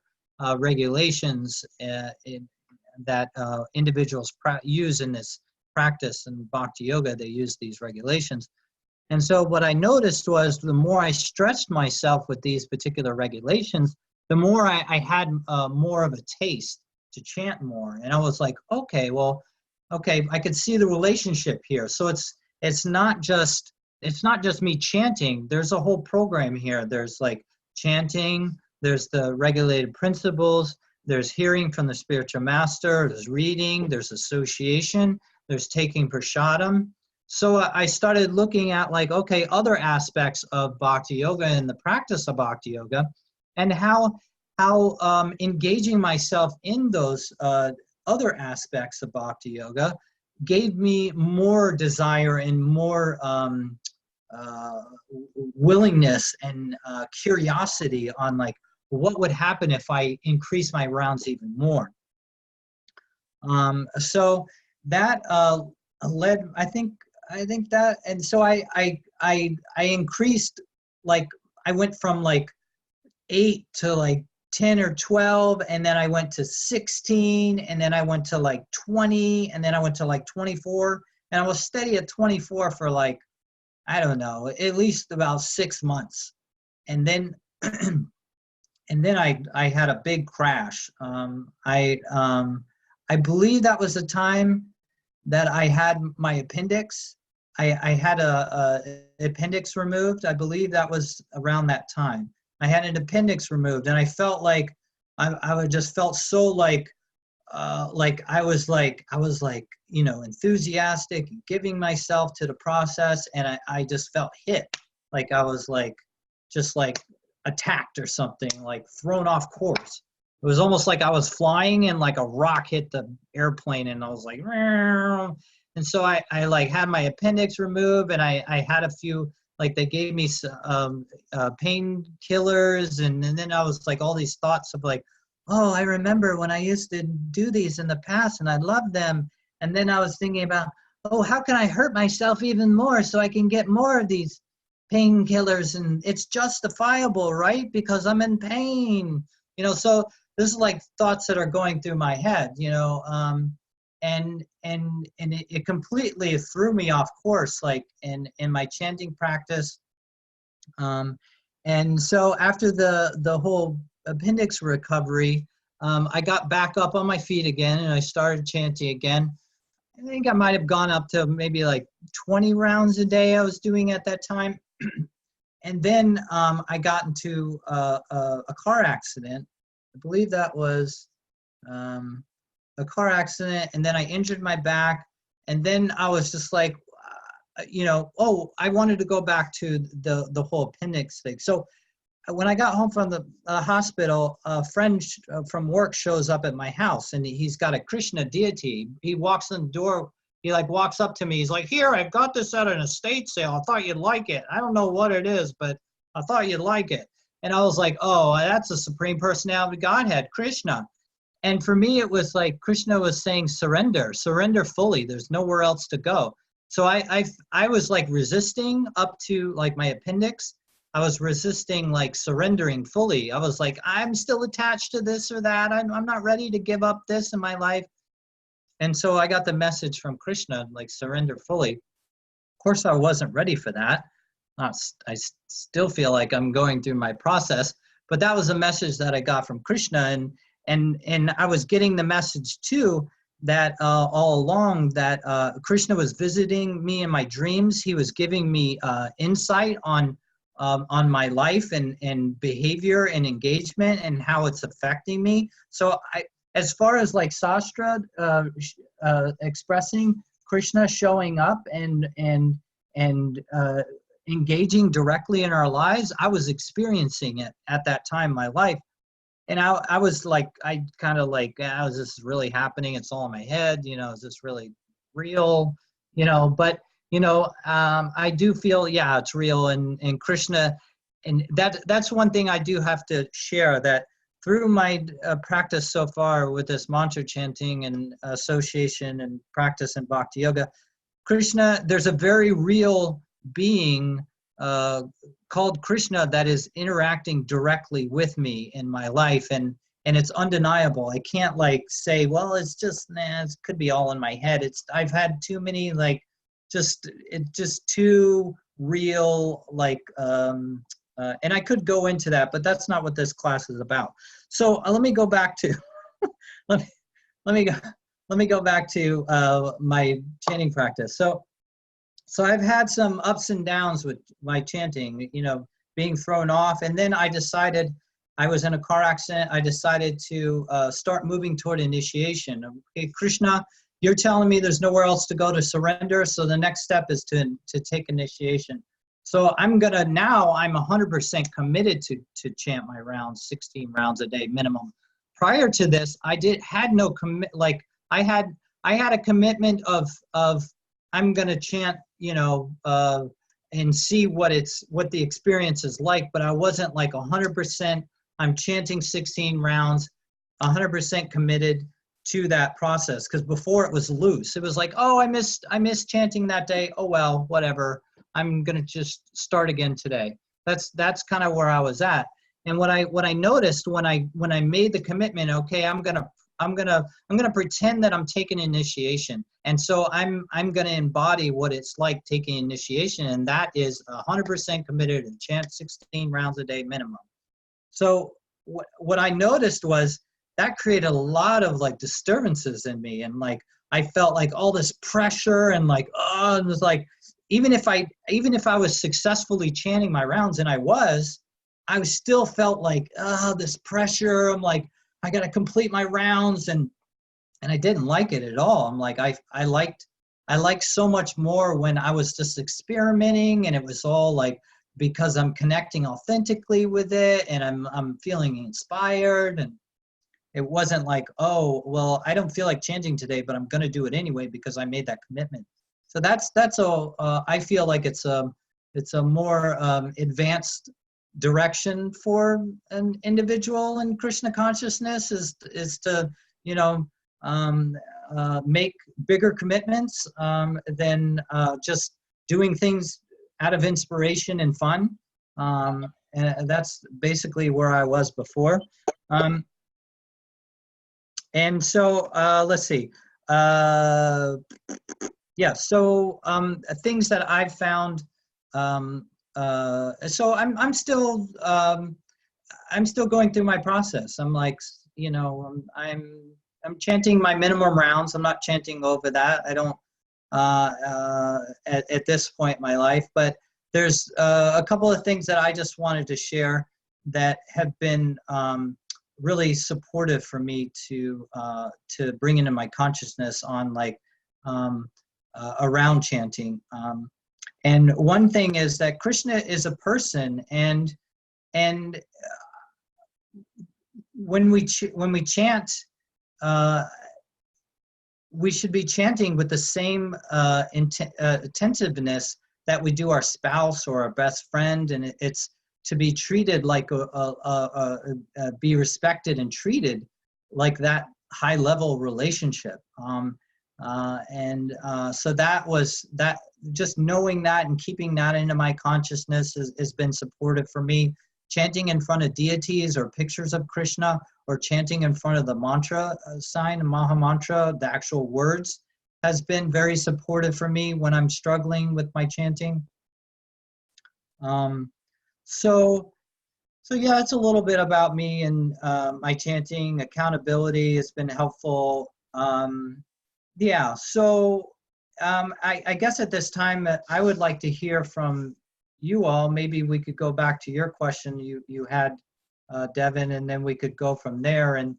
regulations that individuals use in this practice. In Bhakti Yoga, they use these regulations. And so what I noticed was, the more I stretched myself with these particular regulations, the more I had more of a taste to chant more. And I was like, okay, I could see the relationship here. So it's not just me chanting. There's a whole program here. There's like chanting, there's the regulated principles, there's hearing from the spiritual master, there's reading, there's association, there's taking prasadam. So I started looking at other aspects of Bhakti Yoga and the practice of Bhakti Yoga, and how engaging myself in those other aspects of Bhakti Yoga gave me more desire and more willingness and curiosity on what would happen if I increase my rounds even more. So that led, I think that, and so I increased, I went from 8 to like 10 or 12, and then I went to 16, and then I went to like 20, and then I went to like 24, and I was steady at 24 for like, I don't know, at least about 6 months. And then and then I had a big crash. I believe that was the time that I had my appendix. I had a appendix removed. I believe that was around that time. I had an appendix removed, and I felt like I just felt so like I was like, you know, enthusiastic, giving myself to the process, and I just felt hit, like I was like, just like attacked or something, like thrown off course. It was almost like I was flying and like a rock hit the airplane, and I was like, meow. And so I like had my appendix removed, and I had a few, like they gave me painkillers, and then I was like all these thoughts of like, oh, I remember when I used to do these in the past and I loved them. And then I was thinking about, oh, how can I hurt myself even more so I can get more of these painkillers? And it's justifiable, right? Because I'm in pain, you know. So this is like thoughts that are going through my head, you know, and it completely threw me off course, like in my chanting practice. And so after the whole appendix recovery, I got back up on my feet again, and I started chanting again. I think I might have gone up to maybe like 20 rounds a day I was doing at that time. And then I got into a car accident. I believe that was a car accident, and then I injured my back. And then I was just like, you know, oh, I wanted to go back to the whole appendix thing. So when I got home from the hospital, a friend from work shows up at my house, and he's got a Krishna deity. He walks in the door. He like walks up to me. He's like, here, I've got this at an estate sale. I thought you'd like it. I don't know what it is, but I thought you'd like it. And I was like, oh, that's a Supreme Personality of Godhead, Krishna. And for me, it was like Krishna was saying, surrender fully. There's nowhere else to go. So I was like resisting up to like my appendix. I was resisting like surrendering fully. I was like, I'm still attached to this or that. I'm not ready to give up this in my life. And so I got the message from Krishna, like surrender fully. Of course, I wasn't ready for that. I still feel like I'm going through my process, but that was a message that I got from Krishna. And I was getting the message too, that all along that Krishna was visiting me in my dreams. He was giving me insight on my life and behavior and engagement and how it's affecting me. So as far as like Sastra expressing Krishna showing up and engaging directly in our lives, I was experiencing it at that time in my life. And I was like, I kind of like, oh, is this really happening? It's all in my head, you know, is this really real? You know, but, you know, I do feel, yeah, it's real. And Krishna, and that's one thing I do have to share, that through my practice so far with this mantra chanting and association and practice in Bhakti Yoga, Krishna, there's a very real being called Krishna that is interacting directly with me in my life, and it's undeniable. I can't like say, well, it's just, it could be all in my head. I've had too many like just too real, like and I could go into that, but that's not what this class is about. So let me go back to let me go back to my chanting practice. So I've had some ups and downs with my chanting, you know, being thrown off. And then I decided, I was in a car accident. I decided to start moving toward initiation. Okay, Krishna, you're telling me there's nowhere else to go to surrender. So the next step is to take initiation. So I'm 100% committed to chant my rounds, 16 rounds a day minimum. Prior to this, had no commit. Like I had a commitment of I'm going to chant, you know, and see what the experience is like, but I wasn't like 100%, I'm chanting 16 rounds, 100% committed to that process. Because before it was loose. It was like, oh, I missed chanting that day. Oh, well, whatever. I'm going to just start again today. That's kind of where I was at. And what I noticed when I made the commitment, okay, I'm gonna pretend that I'm taking initiation, and so I'm gonna embody what it's like taking initiation, and that is 100% committed to chant 16 rounds a day minimum. So what I noticed was that created a lot of like disturbances in me, and like I felt like all this pressure, and like it was like even if I was successfully chanting my rounds, and I still felt like this pressure. I'm like, I got to complete my rounds, and I didn't like it at all. I'm like, I liked so much more when I was just experimenting, and it was all like because I'm connecting authentically with it, and I'm feeling inspired, and it wasn't like, oh, well, I don't feel like chanting today, but I'm going to do it anyway because I made that commitment. So that's all. I feel like it's a more advanced direction for an individual in Krishna consciousness is to make bigger commitments than just doing things out of inspiration and fun. And that's basically where I was before. And so let's see. Yeah, so things that I've found. So I'm still going through my process. I'm like, I'm chanting my minimum rounds. I'm not chanting over that. I don't at this point in my life. But there's a couple of things that I just wanted to share that have been really supportive for me to bring into my consciousness on like around chanting. And one thing is that Krishna is a person, and when we chant, we should be chanting with the same attentiveness that we do our spouse or our best friend, and it's to be treated like be respected and treated like that high level relationship. So that just knowing that and keeping that into my consciousness has been supportive for me. Chanting in front of deities or pictures of Krishna, or chanting in front of the mantra sign, Maha-Mantra, the actual words, has been very supportive for me when I'm struggling with my chanting. So yeah, it's a little bit about me and my chanting. Accountability has been helpful. Yeah, so I guess at this time I would like to hear from you all. Maybe we could go back to your question you had, Devon, and then we could go from there. And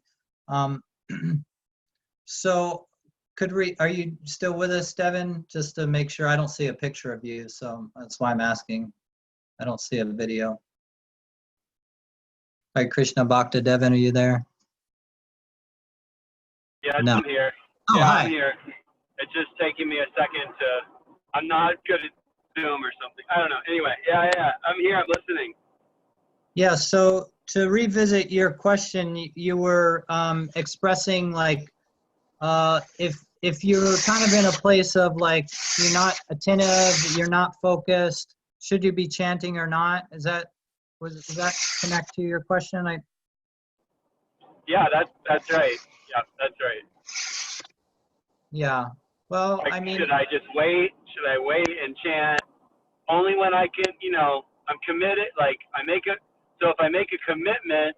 so are you still with us, Devon? Just to make sure, I don't see a picture of you, so that's why I'm asking. I don't see a video. Hi, Krishna Bhakta Devon, are you there? Yeah, No. I'm here. Oh, yeah, hi. I'm here. It's just taking me a second I'm not good at Zoom or something. I don't know. Anyway, yeah, I'm here. I'm listening. Yeah, so to revisit your question, you were expressing like if you're kind of in a place of like you're not attentive, you're not focused, should you be chanting or not? Does that connect to your question? Yeah, that's right. Yeah, that's right. Yeah. Well, Like, I mean, should I just wait? Should I wait and chant only when I can? I'm committed. Like so if I make a commitment,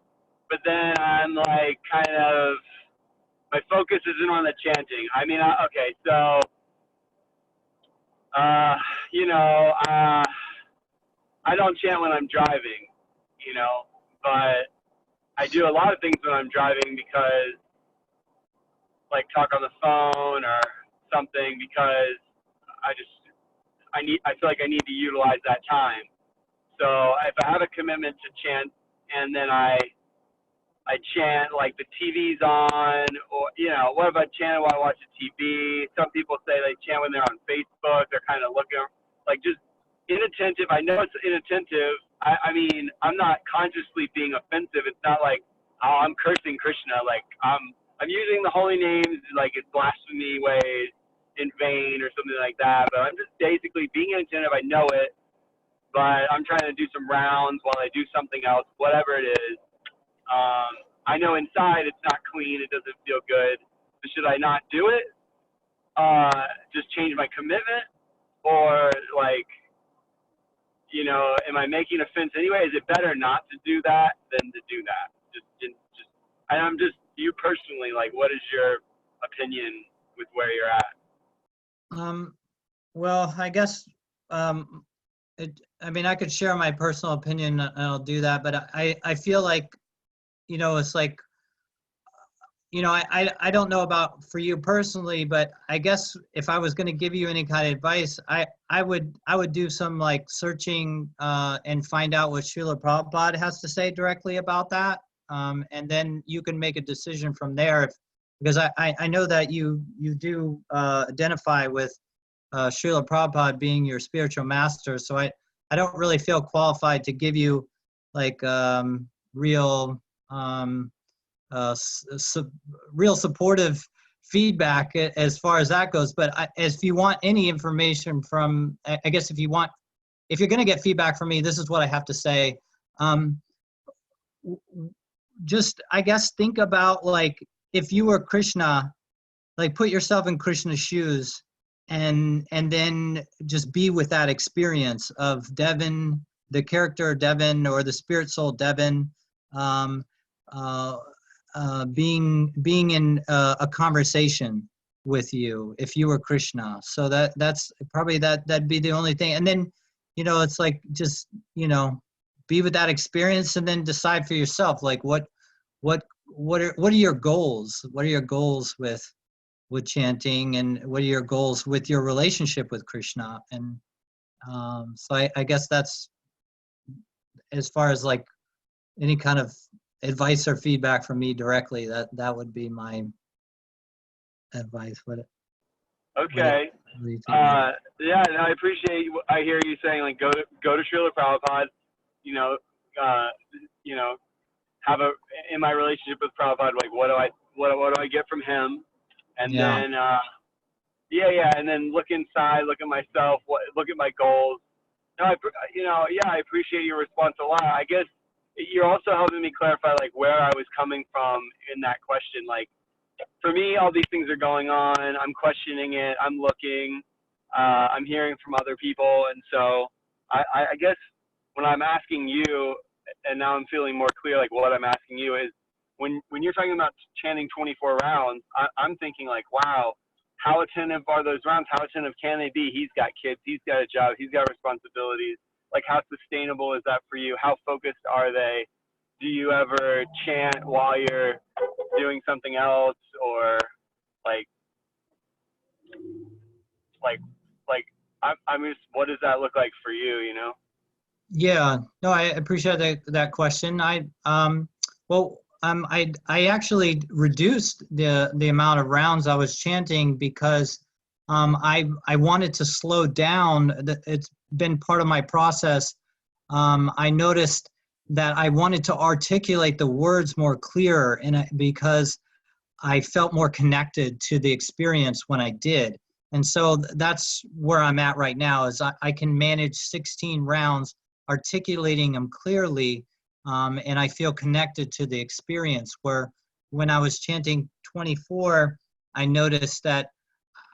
but then I'm like kind of my focus isn't on the chanting. I mean, okay, so I don't chant when I'm driving, but I do a lot of things when I'm driving because, like, talk on the phone or something because I feel like I need to utilize that time. So if I have a commitment to chant and then I chant like the TV's on, or what if I chant while I watch the TV? Some people say they chant when they're on Facebook. They're kind of looking like just inattentive. I know it's inattentive. I mean, I'm not consciously being offensive. It's not like, oh, I'm cursing Krishna. Like I'm using the holy names like it's blasphemy ways in vain or something like that. But I'm just basically being inattentive. I know it, but I'm trying to do some rounds while I do something else, whatever it is. I know inside it's not clean, it doesn't feel good. So should I not do it? Just change my commitment? Or like, you know, am I making a fence anyway? Is it better not to do that than to do that? And I'm just, you personally, like, what is your opinion with where you're at? Well, I guess, I mean, I could share my personal opinion and I'll do that, but I feel like, you know, it's like, you know, I don't know about for you personally, but I guess if I was going to give you any kind of advice, I would do some like searching and find out what Srila Prabhupada has to say directly about that. And then you can make a decision from there. Because I know that you do identify with Srila Prabhupada being your spiritual master. So I don't really feel qualified to give you like real real supportive feedback as far as that goes. But if you want any information from, I guess if you're going to get feedback from me, this is what I have to say. Just, I guess, think about like, if you were Krishna, like put yourself in Krishna's shoes and then just be with that experience of Devon, the character of Devon or the spirit soul Devon, being in a conversation with you if you were Krishna. So that's probably that'd be the only thing. And then, you know, it's like just, you know, be with that experience and then decide for yourself, like what are your goals? What are your goals with chanting, and what are your goals with your relationship with Krishna? And so I guess that's as far as like any kind of advice or feedback from me directly, that would be my advice. Okay. What do you think? Yeah, and I appreciate. I hear you saying like go to Srila Prabhupada. You know, have in my relationship with Prabhupada, like what do I get from him? And then and then look inside, look at myself, look at my goals. No, I appreciate your response a lot. I guess you're also helping me clarify like where I was coming from in that question. Like for me, all these things are going on. I'm questioning it. I'm looking. I'm hearing from other people, and so I guess when I'm asking you, and now I'm feeling more clear, like what I'm asking you is when you're talking about chanting 24 rounds, I'm thinking like, wow, how attentive are those rounds? How attentive can they be? He's got kids. He's got a job. He's got responsibilities. Like, how sustainable is that for you? How focused are they? Do you ever chant while you're doing something else, or like I'm just, what does that look like for you? You know? Yeah, no, I appreciate that question. I actually reduced the amount of rounds I was chanting because I wanted to slow down. It's been part of my process. I noticed that I wanted to articulate the words more clearer, because I felt more connected to the experience when I did. And so that's where I'm at right now, is I can manage 16 rounds, articulating them clearly, and I feel connected to the experience. Where when I was chanting 24, I noticed that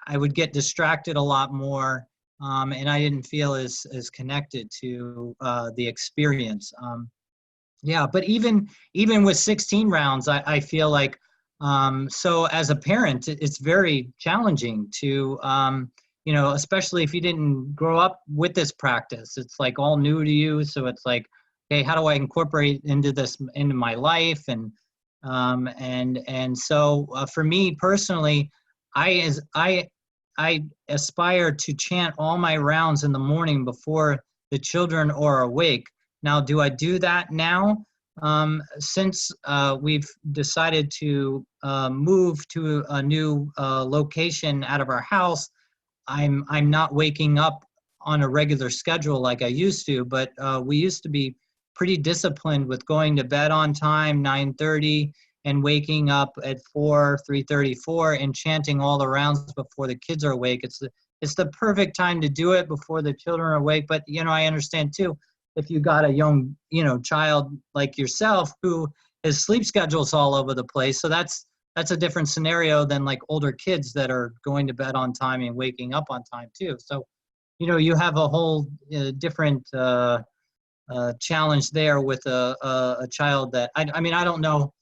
I would get distracted a lot more, and I didn't feel as connected to the experience. But even with 16 rounds, I feel like, so as a parent, it's very challenging to, especially if you didn't grow up with this practice. It's like all new to you. So it's like, okay, how do I incorporate into my life? And so for me personally, I aspire to chant all my rounds in the morning before the children are awake. Now, do I do that now? Since we've decided to move to a new location out of our house, I'm not waking up on a regular schedule like I used to, but we used to be pretty disciplined with going to bed on time, 9:30, and waking up at 3:34, and chanting all the rounds before the kids are awake. it's the perfect time to do it before the children are awake. But, I understand too, if you got a young, child like yourself who his sleep schedule's all over the place. So that's a different scenario than like older kids that are going to bed on time and waking up on time too. So, you have a whole different challenge there with a child that, I mean, I don't know,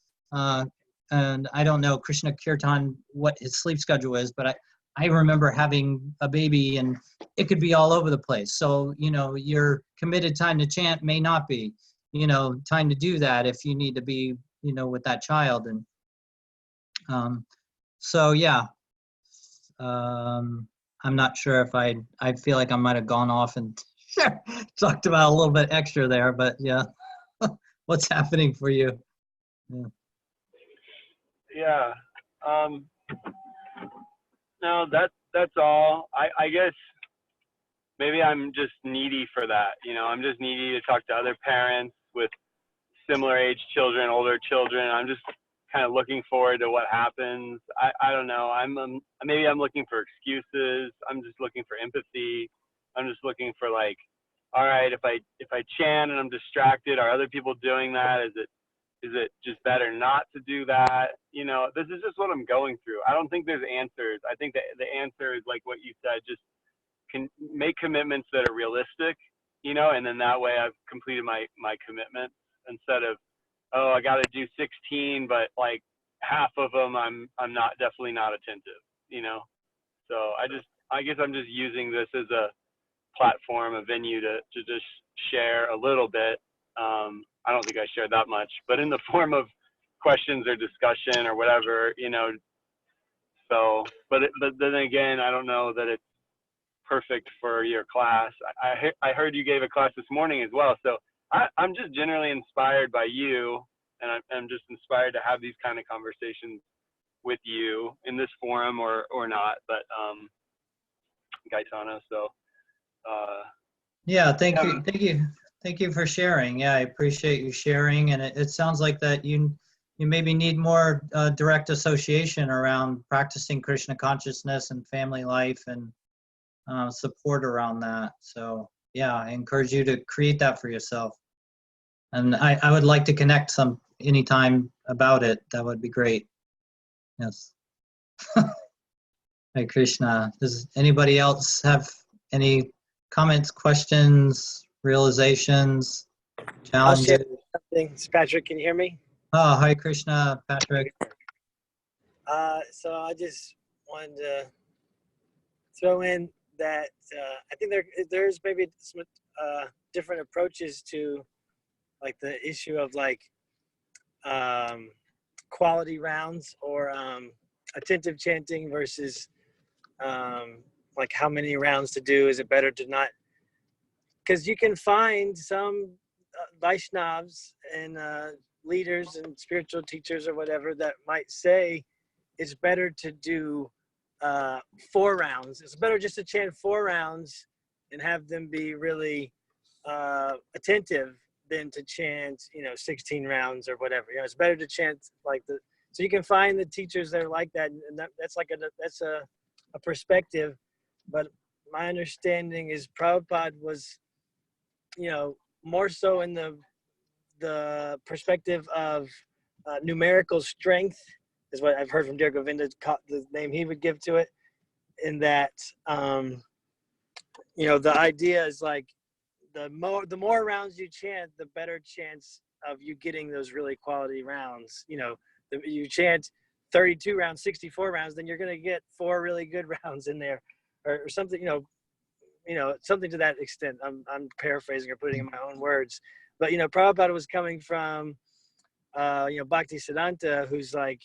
and I don't know Krishna Kirtan, what his sleep schedule is, but I remember having a baby and it could be all over the place. So, your committed time to chant may not be, time to do that if you need to be, with that child. And so, yeah, I'm not sure if I feel like I might have gone off and talked about a little bit extra there, but yeah, what's happening for you? Yeah. No, that's all. I guess maybe I'm just needy for that. I'm just needy to talk to other parents with similar age children, older children. I'm just kind of looking forward to what happens. I don't know. Maybe I'm looking for excuses. I'm just looking for empathy. I'm just looking for like, all right, if I chant and I'm distracted, are other people doing that? Is it just better not to do that? This is just what I'm going through. I don't think there's answers. I think that the answer is like what you said, just can make commitments that are realistic, and then that way I've completed my commitment instead of, oh, I got to do 16, but like half of them I'm definitely not attentive, So I guess I'm just using this as a platform, a venue to just share a little bit. I don't think I shared that much, but in the form of questions or discussion or whatever, So, but then again, I don't know that it's perfect for your class. I heard you gave a class this morning as well, so I'm just generally inspired by you, and I'm just inspired to have these kind of conversations with you in this forum or not. But Gaetano, so Yeah, thank you for sharing. Yeah, I appreciate you sharing, and it sounds like that you maybe need more direct association around practicing Krishna consciousness and family life and support around that. So yeah, I encourage you to create that for yourself. And I would like to connect anytime about it. That would be great. Yes. Hare Krishna. Does anybody else have any comments, questions, realizations, I'll share challenges? something. Patrick, can you hear me? Oh, Hare Krishna, Patrick. So I just wanted to throw in that I think there's maybe some different approaches to like the issue of like quality rounds or attentive chanting versus like how many rounds to do. Is it better to not? Because you can find some Vaishnavas and leaders and spiritual teachers or whatever that might say it's better to do 4 rounds. It's better just to chant 4 rounds and have them be really attentive than to chant 16 rounds or whatever. It's better to chant like so you can find the teachers that are like that, and that's a perspective. But my understanding is Prabhupada was more so in the perspective of numerical strength is what I've heard from Dear Govinda, the name he would give to it, in that the idea is like the more rounds you chant, the better chance of you getting those really quality rounds. You chant 32 rounds, 64 rounds, then you're going to get 4 really good rounds in there, or something. Something to that extent. I'm paraphrasing or putting in my own words, but Prabhupada was coming from Bhakti Siddhanta, who's like,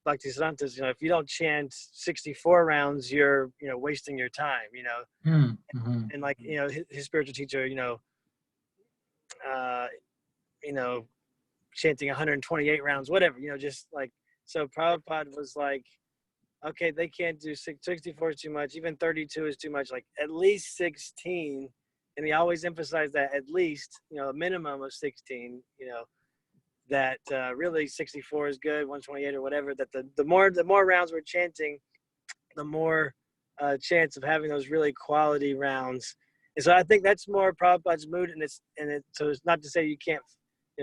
Bhakti Siddhanta's, if you don't chant 64 rounds, you're wasting your time, Mm-hmm. and like his spiritual teacher, chanting 128 rounds, whatever, just like, so Prabhupada was like, okay, they can't do 64 is too much, even 32 is too much, like at least 16. And he always emphasized that at least, a minimum of 16, that really 64 is good, 128 or whatever, that the more rounds we're chanting, the more chance of having those really quality rounds. And so I think that's more Prabhupada's mood, so it's not to say you can't,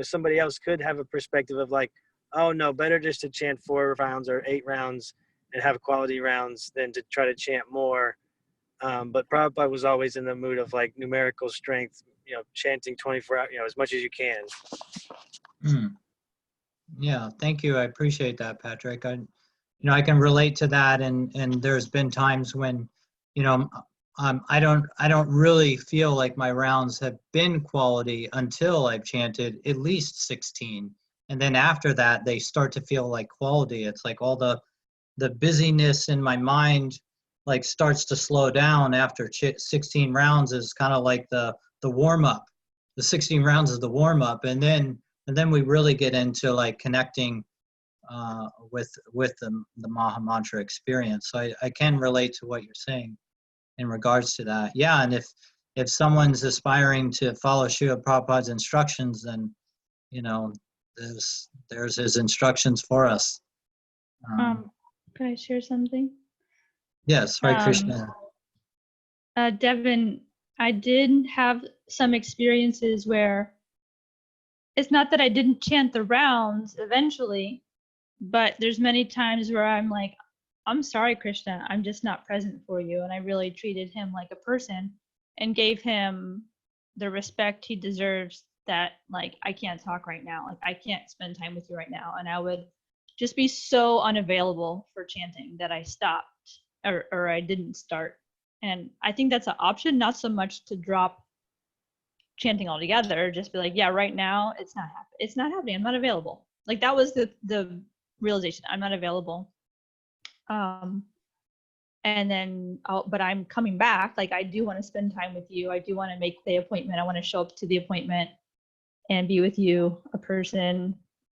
somebody else could have a perspective of like, oh no, better just to chant 4 rounds or 8 rounds and have quality rounds than to try to chant more. But Prabhupada was always in the mood of like numerical strength, chanting 24 hours, as much as you can. Yeah, thank you. I appreciate that, Patrick. I can relate to that, and there's been times when, I don't really feel like my rounds have been quality until I've chanted at least 16, and then after that they start to feel like quality. It's like all the busyness in my mind like starts to slow down after 16 rounds is kind of like the warm up. The 16 rounds is the warm up, and then we really get into like connecting with the Maha-Mantra experience. So I can relate to what you're saying in regards to that. Yeah, and if someone's aspiring to follow Srila Prabhupada's instructions, then there's his instructions for us. Can I share something? Yes, Hare Krishna. Devon, I did have some experiences where it's not that I didn't chant the rounds eventually, but there's many times where I'm like, I'm sorry, Krishna, I'm just not present for you. And I really treated him like a person and gave him the respect he deserves, that like, I can't talk right now. Like, I can't spend time with you right now. And I would just be so unavailable for chanting that I stopped or I didn't start. And I think that's an option, not so much to drop chanting altogether, just be like, yeah, right now it's not happening. I'm not available. Like, that was the realization. I'm not available. And then but I'm coming back. Like, I do want to spend time with you. I do want to make the appointment. I want to show up to the appointment and be with you, a person,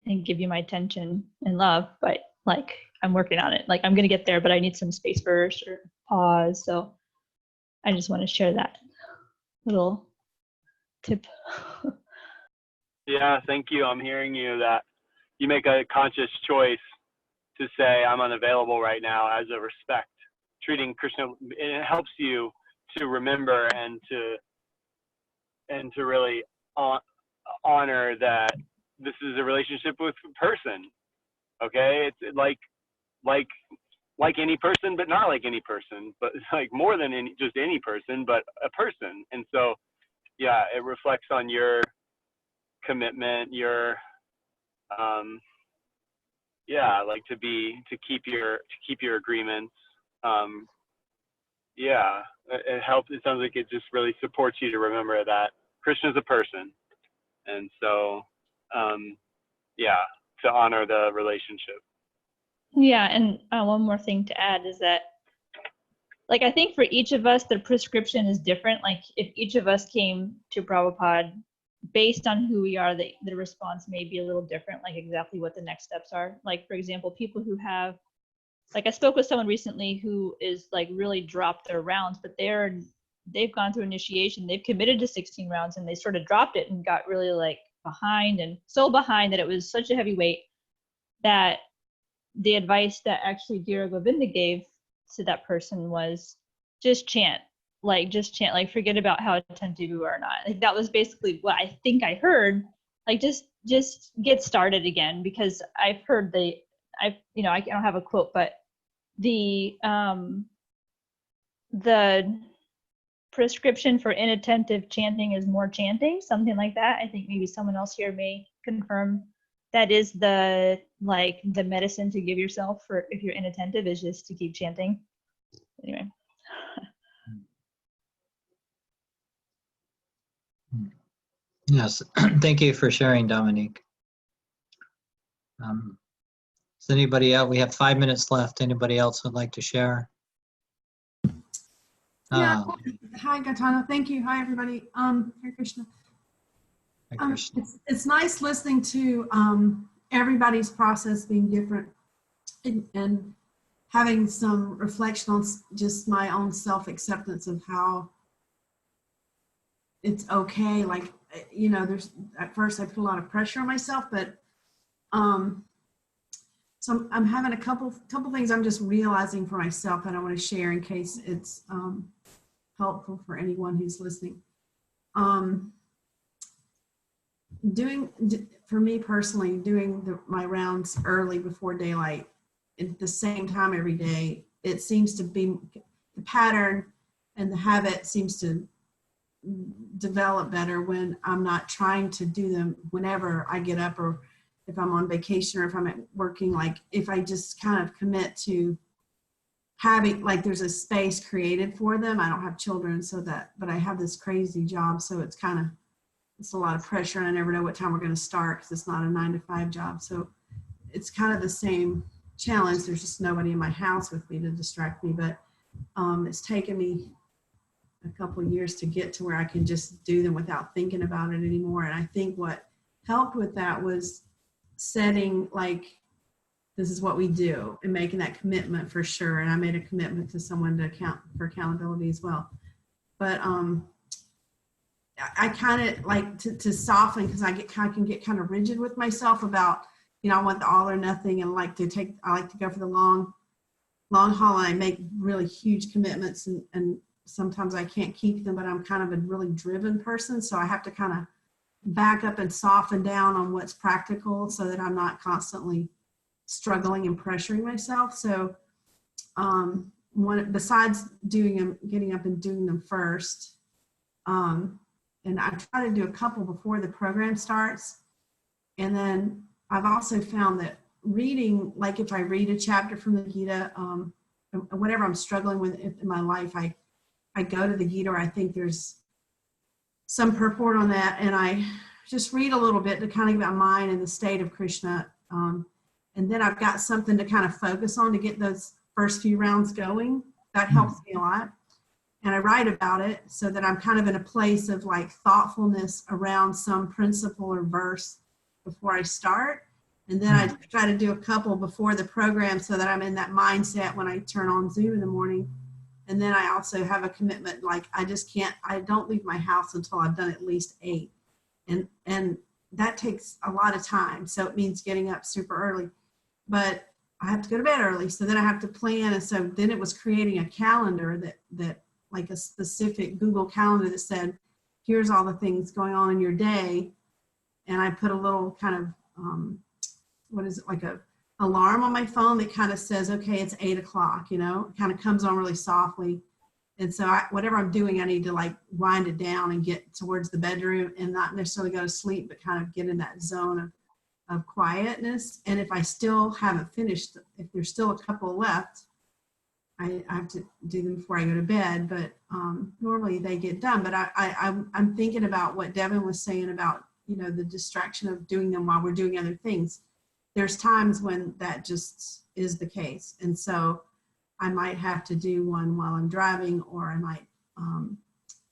and give you my attention and love. But like, I'm working on it. Like, I'm gonna get there, but I need some space first, or pause. So I just want to share that little tip. Yeah, thank you. I'm hearing you, that you make a conscious choice to say, I'm unavailable right now, as a respect. Treating Krishna, it helps you to remember and to really honor that this is a relationship with a person. Okay, it's like any person, but not like any person, but it's like more than just any person, but a person. And so, yeah, it reflects on your commitment, your like to keep your agreements. Yeah, it helps. It sounds like it just really supports you to remember that Krishna's a person, and so to honor the relationship. Yeah, and one more thing to add is that, like, I think for each of us, the prescription is different. Like, if each of us came to Prabhupada based on who we are, the response may be a little different, like exactly what the next steps are. Like, for example, people who have, like, I spoke with someone recently who is like really dropped their rounds, but they've gone through initiation, they've committed to 16 rounds, and they sort of dropped it and got really like behind, and so behind that it was such a heavy weight that the advice that actually Dira Govinda gave to that person was just chant, like forget about how attentive you are or not. Like, that was basically what I think I heard. Like, just get started again, because I've heard I don't have a quote, but the prescription for inattentive chanting is more chanting, something like that. I think maybe someone else here may confirm that is the medicine to give yourself for if you're inattentive, is just to keep chanting. Anyway. Yes, thank you for sharing, Dominique. Does anybody else? We have 5 minutes left. Anybody else would like to share? Yeah. Hi, Gaetano. Thank you. Hi, everybody. Hare Krishna. Hare Krishna. It's nice listening to everybody's process being different and having some reflection on just my own self-acceptance of how it's okay. Like, there's, at first I put a lot of pressure on myself, but So I'm having a couple things I'm just realizing for myself that I want to share in case it's helpful for anyone who's listening. For me personally, doing my rounds early before daylight at the same time every day, it seems to be the pattern and the habit seems to develop better when I'm not trying to do them whenever I get up, or if I'm on vacation, or if I'm working. Like if I just kind of commit to having, like, there's a space created for them. I don't have children, but I have this crazy job, so it's a lot of pressure, and I never know what time we're going to start because it's not a 9-to-5 job. So it's kind of the same challenge. There's just nobody in my house with me to distract me, but it's taken me a couple of years to get to where I can just do them without thinking about it anymore. And I think what helped with that was setting, like, this is what we do, and making that commitment for sure. And I made a commitment to someone to for accountability as well. But I kind of like to soften, because I can get kind of rigid with myself about, I want the all or nothing, and I like to go for the long haul, and I make really huge commitments, and sometimes I can't keep them, but I'm kind of a really driven person. So I have to kind of back up and soften down on what's practical so that I'm not constantly struggling and pressuring myself. So besides getting up and doing them first, and I try to do a couple before the program starts. And then I've also found that reading, like if I read a chapter from the Gita, whatever I'm struggling with in my life, I go to the Gita, or I think there's some purport on that, and I just read a little bit to kind of get my mind in the state of Krishna. And then I've got something to kind of focus on to get those first few rounds going. That helps me a lot. And I write about it so that I'm kind of in a place of like thoughtfulness around some principle or verse before I start. And then I try to do a couple before the program so that I'm in that mindset when I turn on Zoom in the morning. And then I also have a commitment, like I don't leave my house until I've done at least 8. And that takes a lot of time. So it means getting up super early, but I have to go to bed early. So then I have to plan. And so then it was creating a calendar that like a specific Google calendar that said, here's all the things going on in your day. And I put a little kind of, like a alarm on my phone that kind of says, okay, it's 8 o'clock, it kind of comes on really softly. And so whatever I'm doing, I need to like wind it down and get towards the bedroom and not necessarily go to sleep, but kind of get in that zone of quietness. And if I still haven't finished, if there's still a couple left, I have to do them before I go to bed, but normally they get done. But I'm thinking about what Devon was saying about, the distraction of doing them while we're doing other things. There's times when that just is the case. And so I might have to do one while I'm driving, or I might,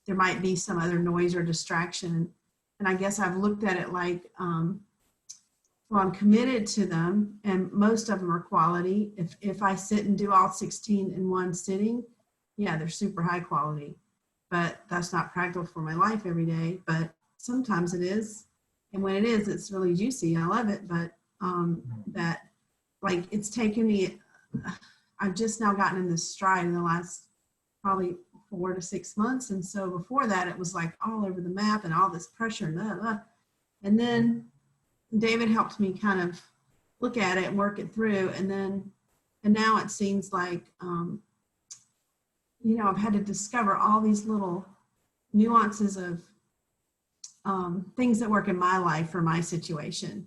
there might be some other noise or distraction. And I guess I've looked at it like, well, I'm committed to them, and most of them are quality. If I sit and do all 16 in one sitting, yeah, they're super high quality, but that's not practical for my life every day. But sometimes it is. And when it is, it's really juicy. I love it. But that, like, it's taken me, I've just now gotten in this stride in the last probably 4 to 6 months. And so before that, it was like all over the map and all this pressure. And then David helped me kind of look at it and work it through. And now it seems like, I've had to discover all these little nuances of things that work in my life for my situation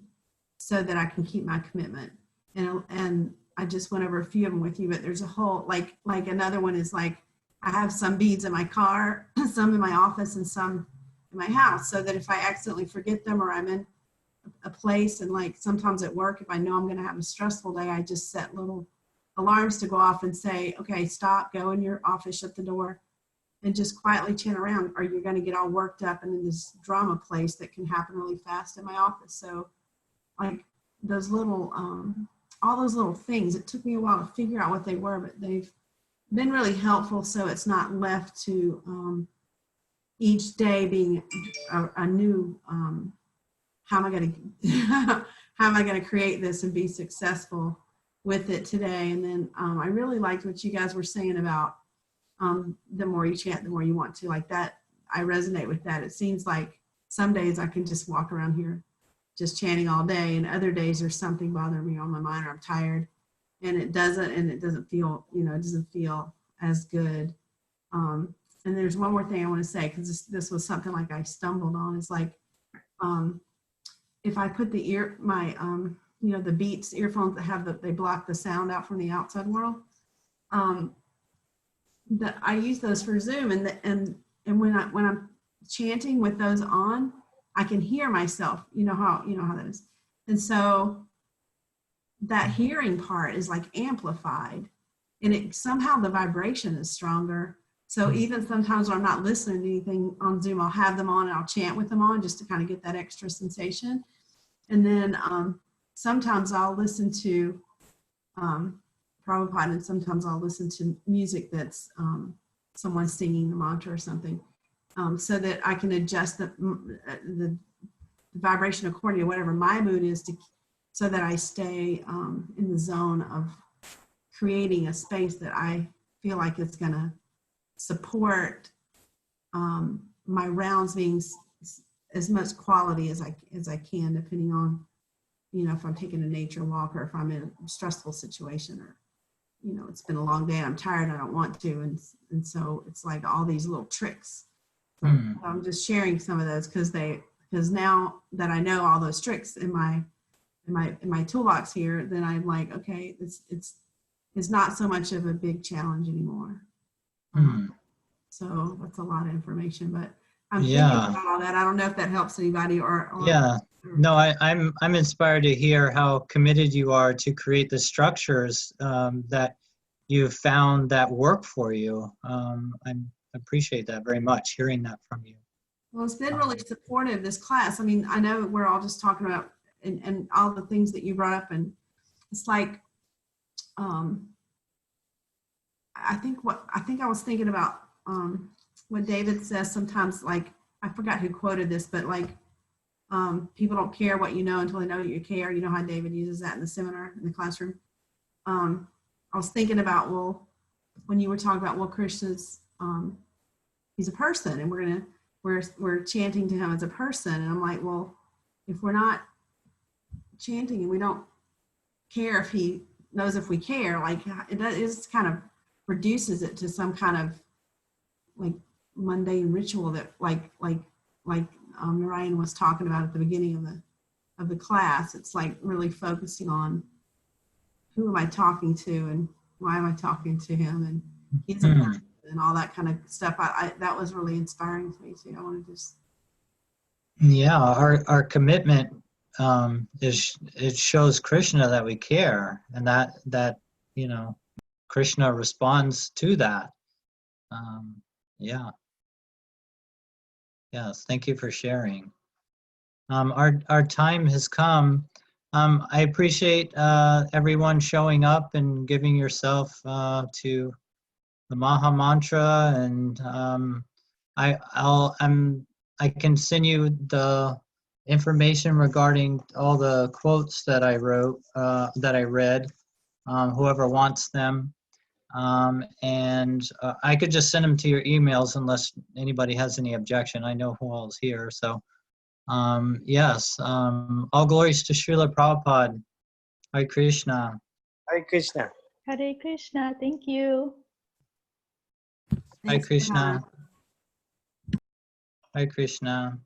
so that I can keep my commitment. And I just went over a few of them with you, but there's a whole, like another one is like, I have some beads in my car, some in my office, and some in my house, so that if I accidentally forget them, or I'm in a place, and like sometimes at work, if I know I'm going to have a stressful day, I just set little alarms to go off and say, okay, stop, go in your office, shut the door, and just quietly chant around, or you're going to get all worked up and in this drama place that can happen really fast in my office. So like those little, all those little things, it took me a while to figure out what they were, but they've been really helpful. So it's not left to each day being a new, how am I going to create this and be successful? with it today. And then I really liked what you guys were saying about the more you chant, the more you want to. Like that, I resonate with that. It seems like some days I can just walk around here just chanting all day, and other days there's something bothering me on my mind, or I'm tired, and it doesn't feel, you know, it doesn't feel as good. And there's one more thing I want to say, because this was something like I stumbled on. It's like, if I put the you know, the Beats earphones that have they block the sound out from the outside world. I use those for Zoom, and when I'm chanting with those on, I can hear myself. You know how that is, and so that hearing part is like amplified, and it somehow the vibration is stronger. So even sometimes when I'm not listening to anything on Zoom, I'll have them on and I'll chant with them on just to kind of get that extra sensation. And then sometimes I'll listen to Prabhupada, and sometimes I'll listen to music that's someone singing the mantra or something, so that I can adjust the vibration according to whatever my mood is, so that I stay in the zone of creating a space that I feel like it's going to support my rounds being as much quality as I can, depending on, you know, if I'm taking a nature walk, or if I'm in a stressful situation, or, you know, it's been a long day and I'm tired, I don't want to, and so it's like all these little tricks. So I'm just sharing some of those because now that I know all those tricks in my toolbox here, then I'm like, okay, it's not so much of a big challenge anymore. So that's a lot of information, but I'm thinking about all that. I don't know if that helps anybody or yeah. No, I'm inspired to hear how committed you are to create the structures that you've found that work for you. I appreciate that very much, hearing that from you. Well, it's been really supportive, this class. I mean, I know we're all just talking about and all the things that you brought up, and it's like, I think I was thinking about what David says sometimes, like, I forgot who quoted this, but like, people don't care what you know until they know you care. You know how David uses that in the seminar, in the classroom. I was thinking about, well, when you were talking about, well, Krishna's, he's a person, and we're chanting to him as a person. And I'm like, well, if we're not chanting and we don't care if he knows if we care, like, it is kind of reduces it to some kind of like mundane ritual that like Narayan was talking about at the beginning of the class. It's like really focusing on who am I talking to and why am I talking to him, and he's a person and all that kind of stuff. I that was really inspiring to me too. I want to just our commitment it shows Krishna that we care, and that you know, Krishna responds to that. Yes, thank you for sharing. Our time has come. I appreciate everyone showing up and giving yourself to the Maha-Mantra, and I can send you the information regarding all the quotes that I wrote, that I read, whoever wants them. And I could just send them to your emails unless anybody has any objection. I know who all is here. So yes, all glories to Srila Prabhupada. Hare Krishna. Hare Krishna. Hare Krishna. Thank you. Hare Krishna. Hare Krishna.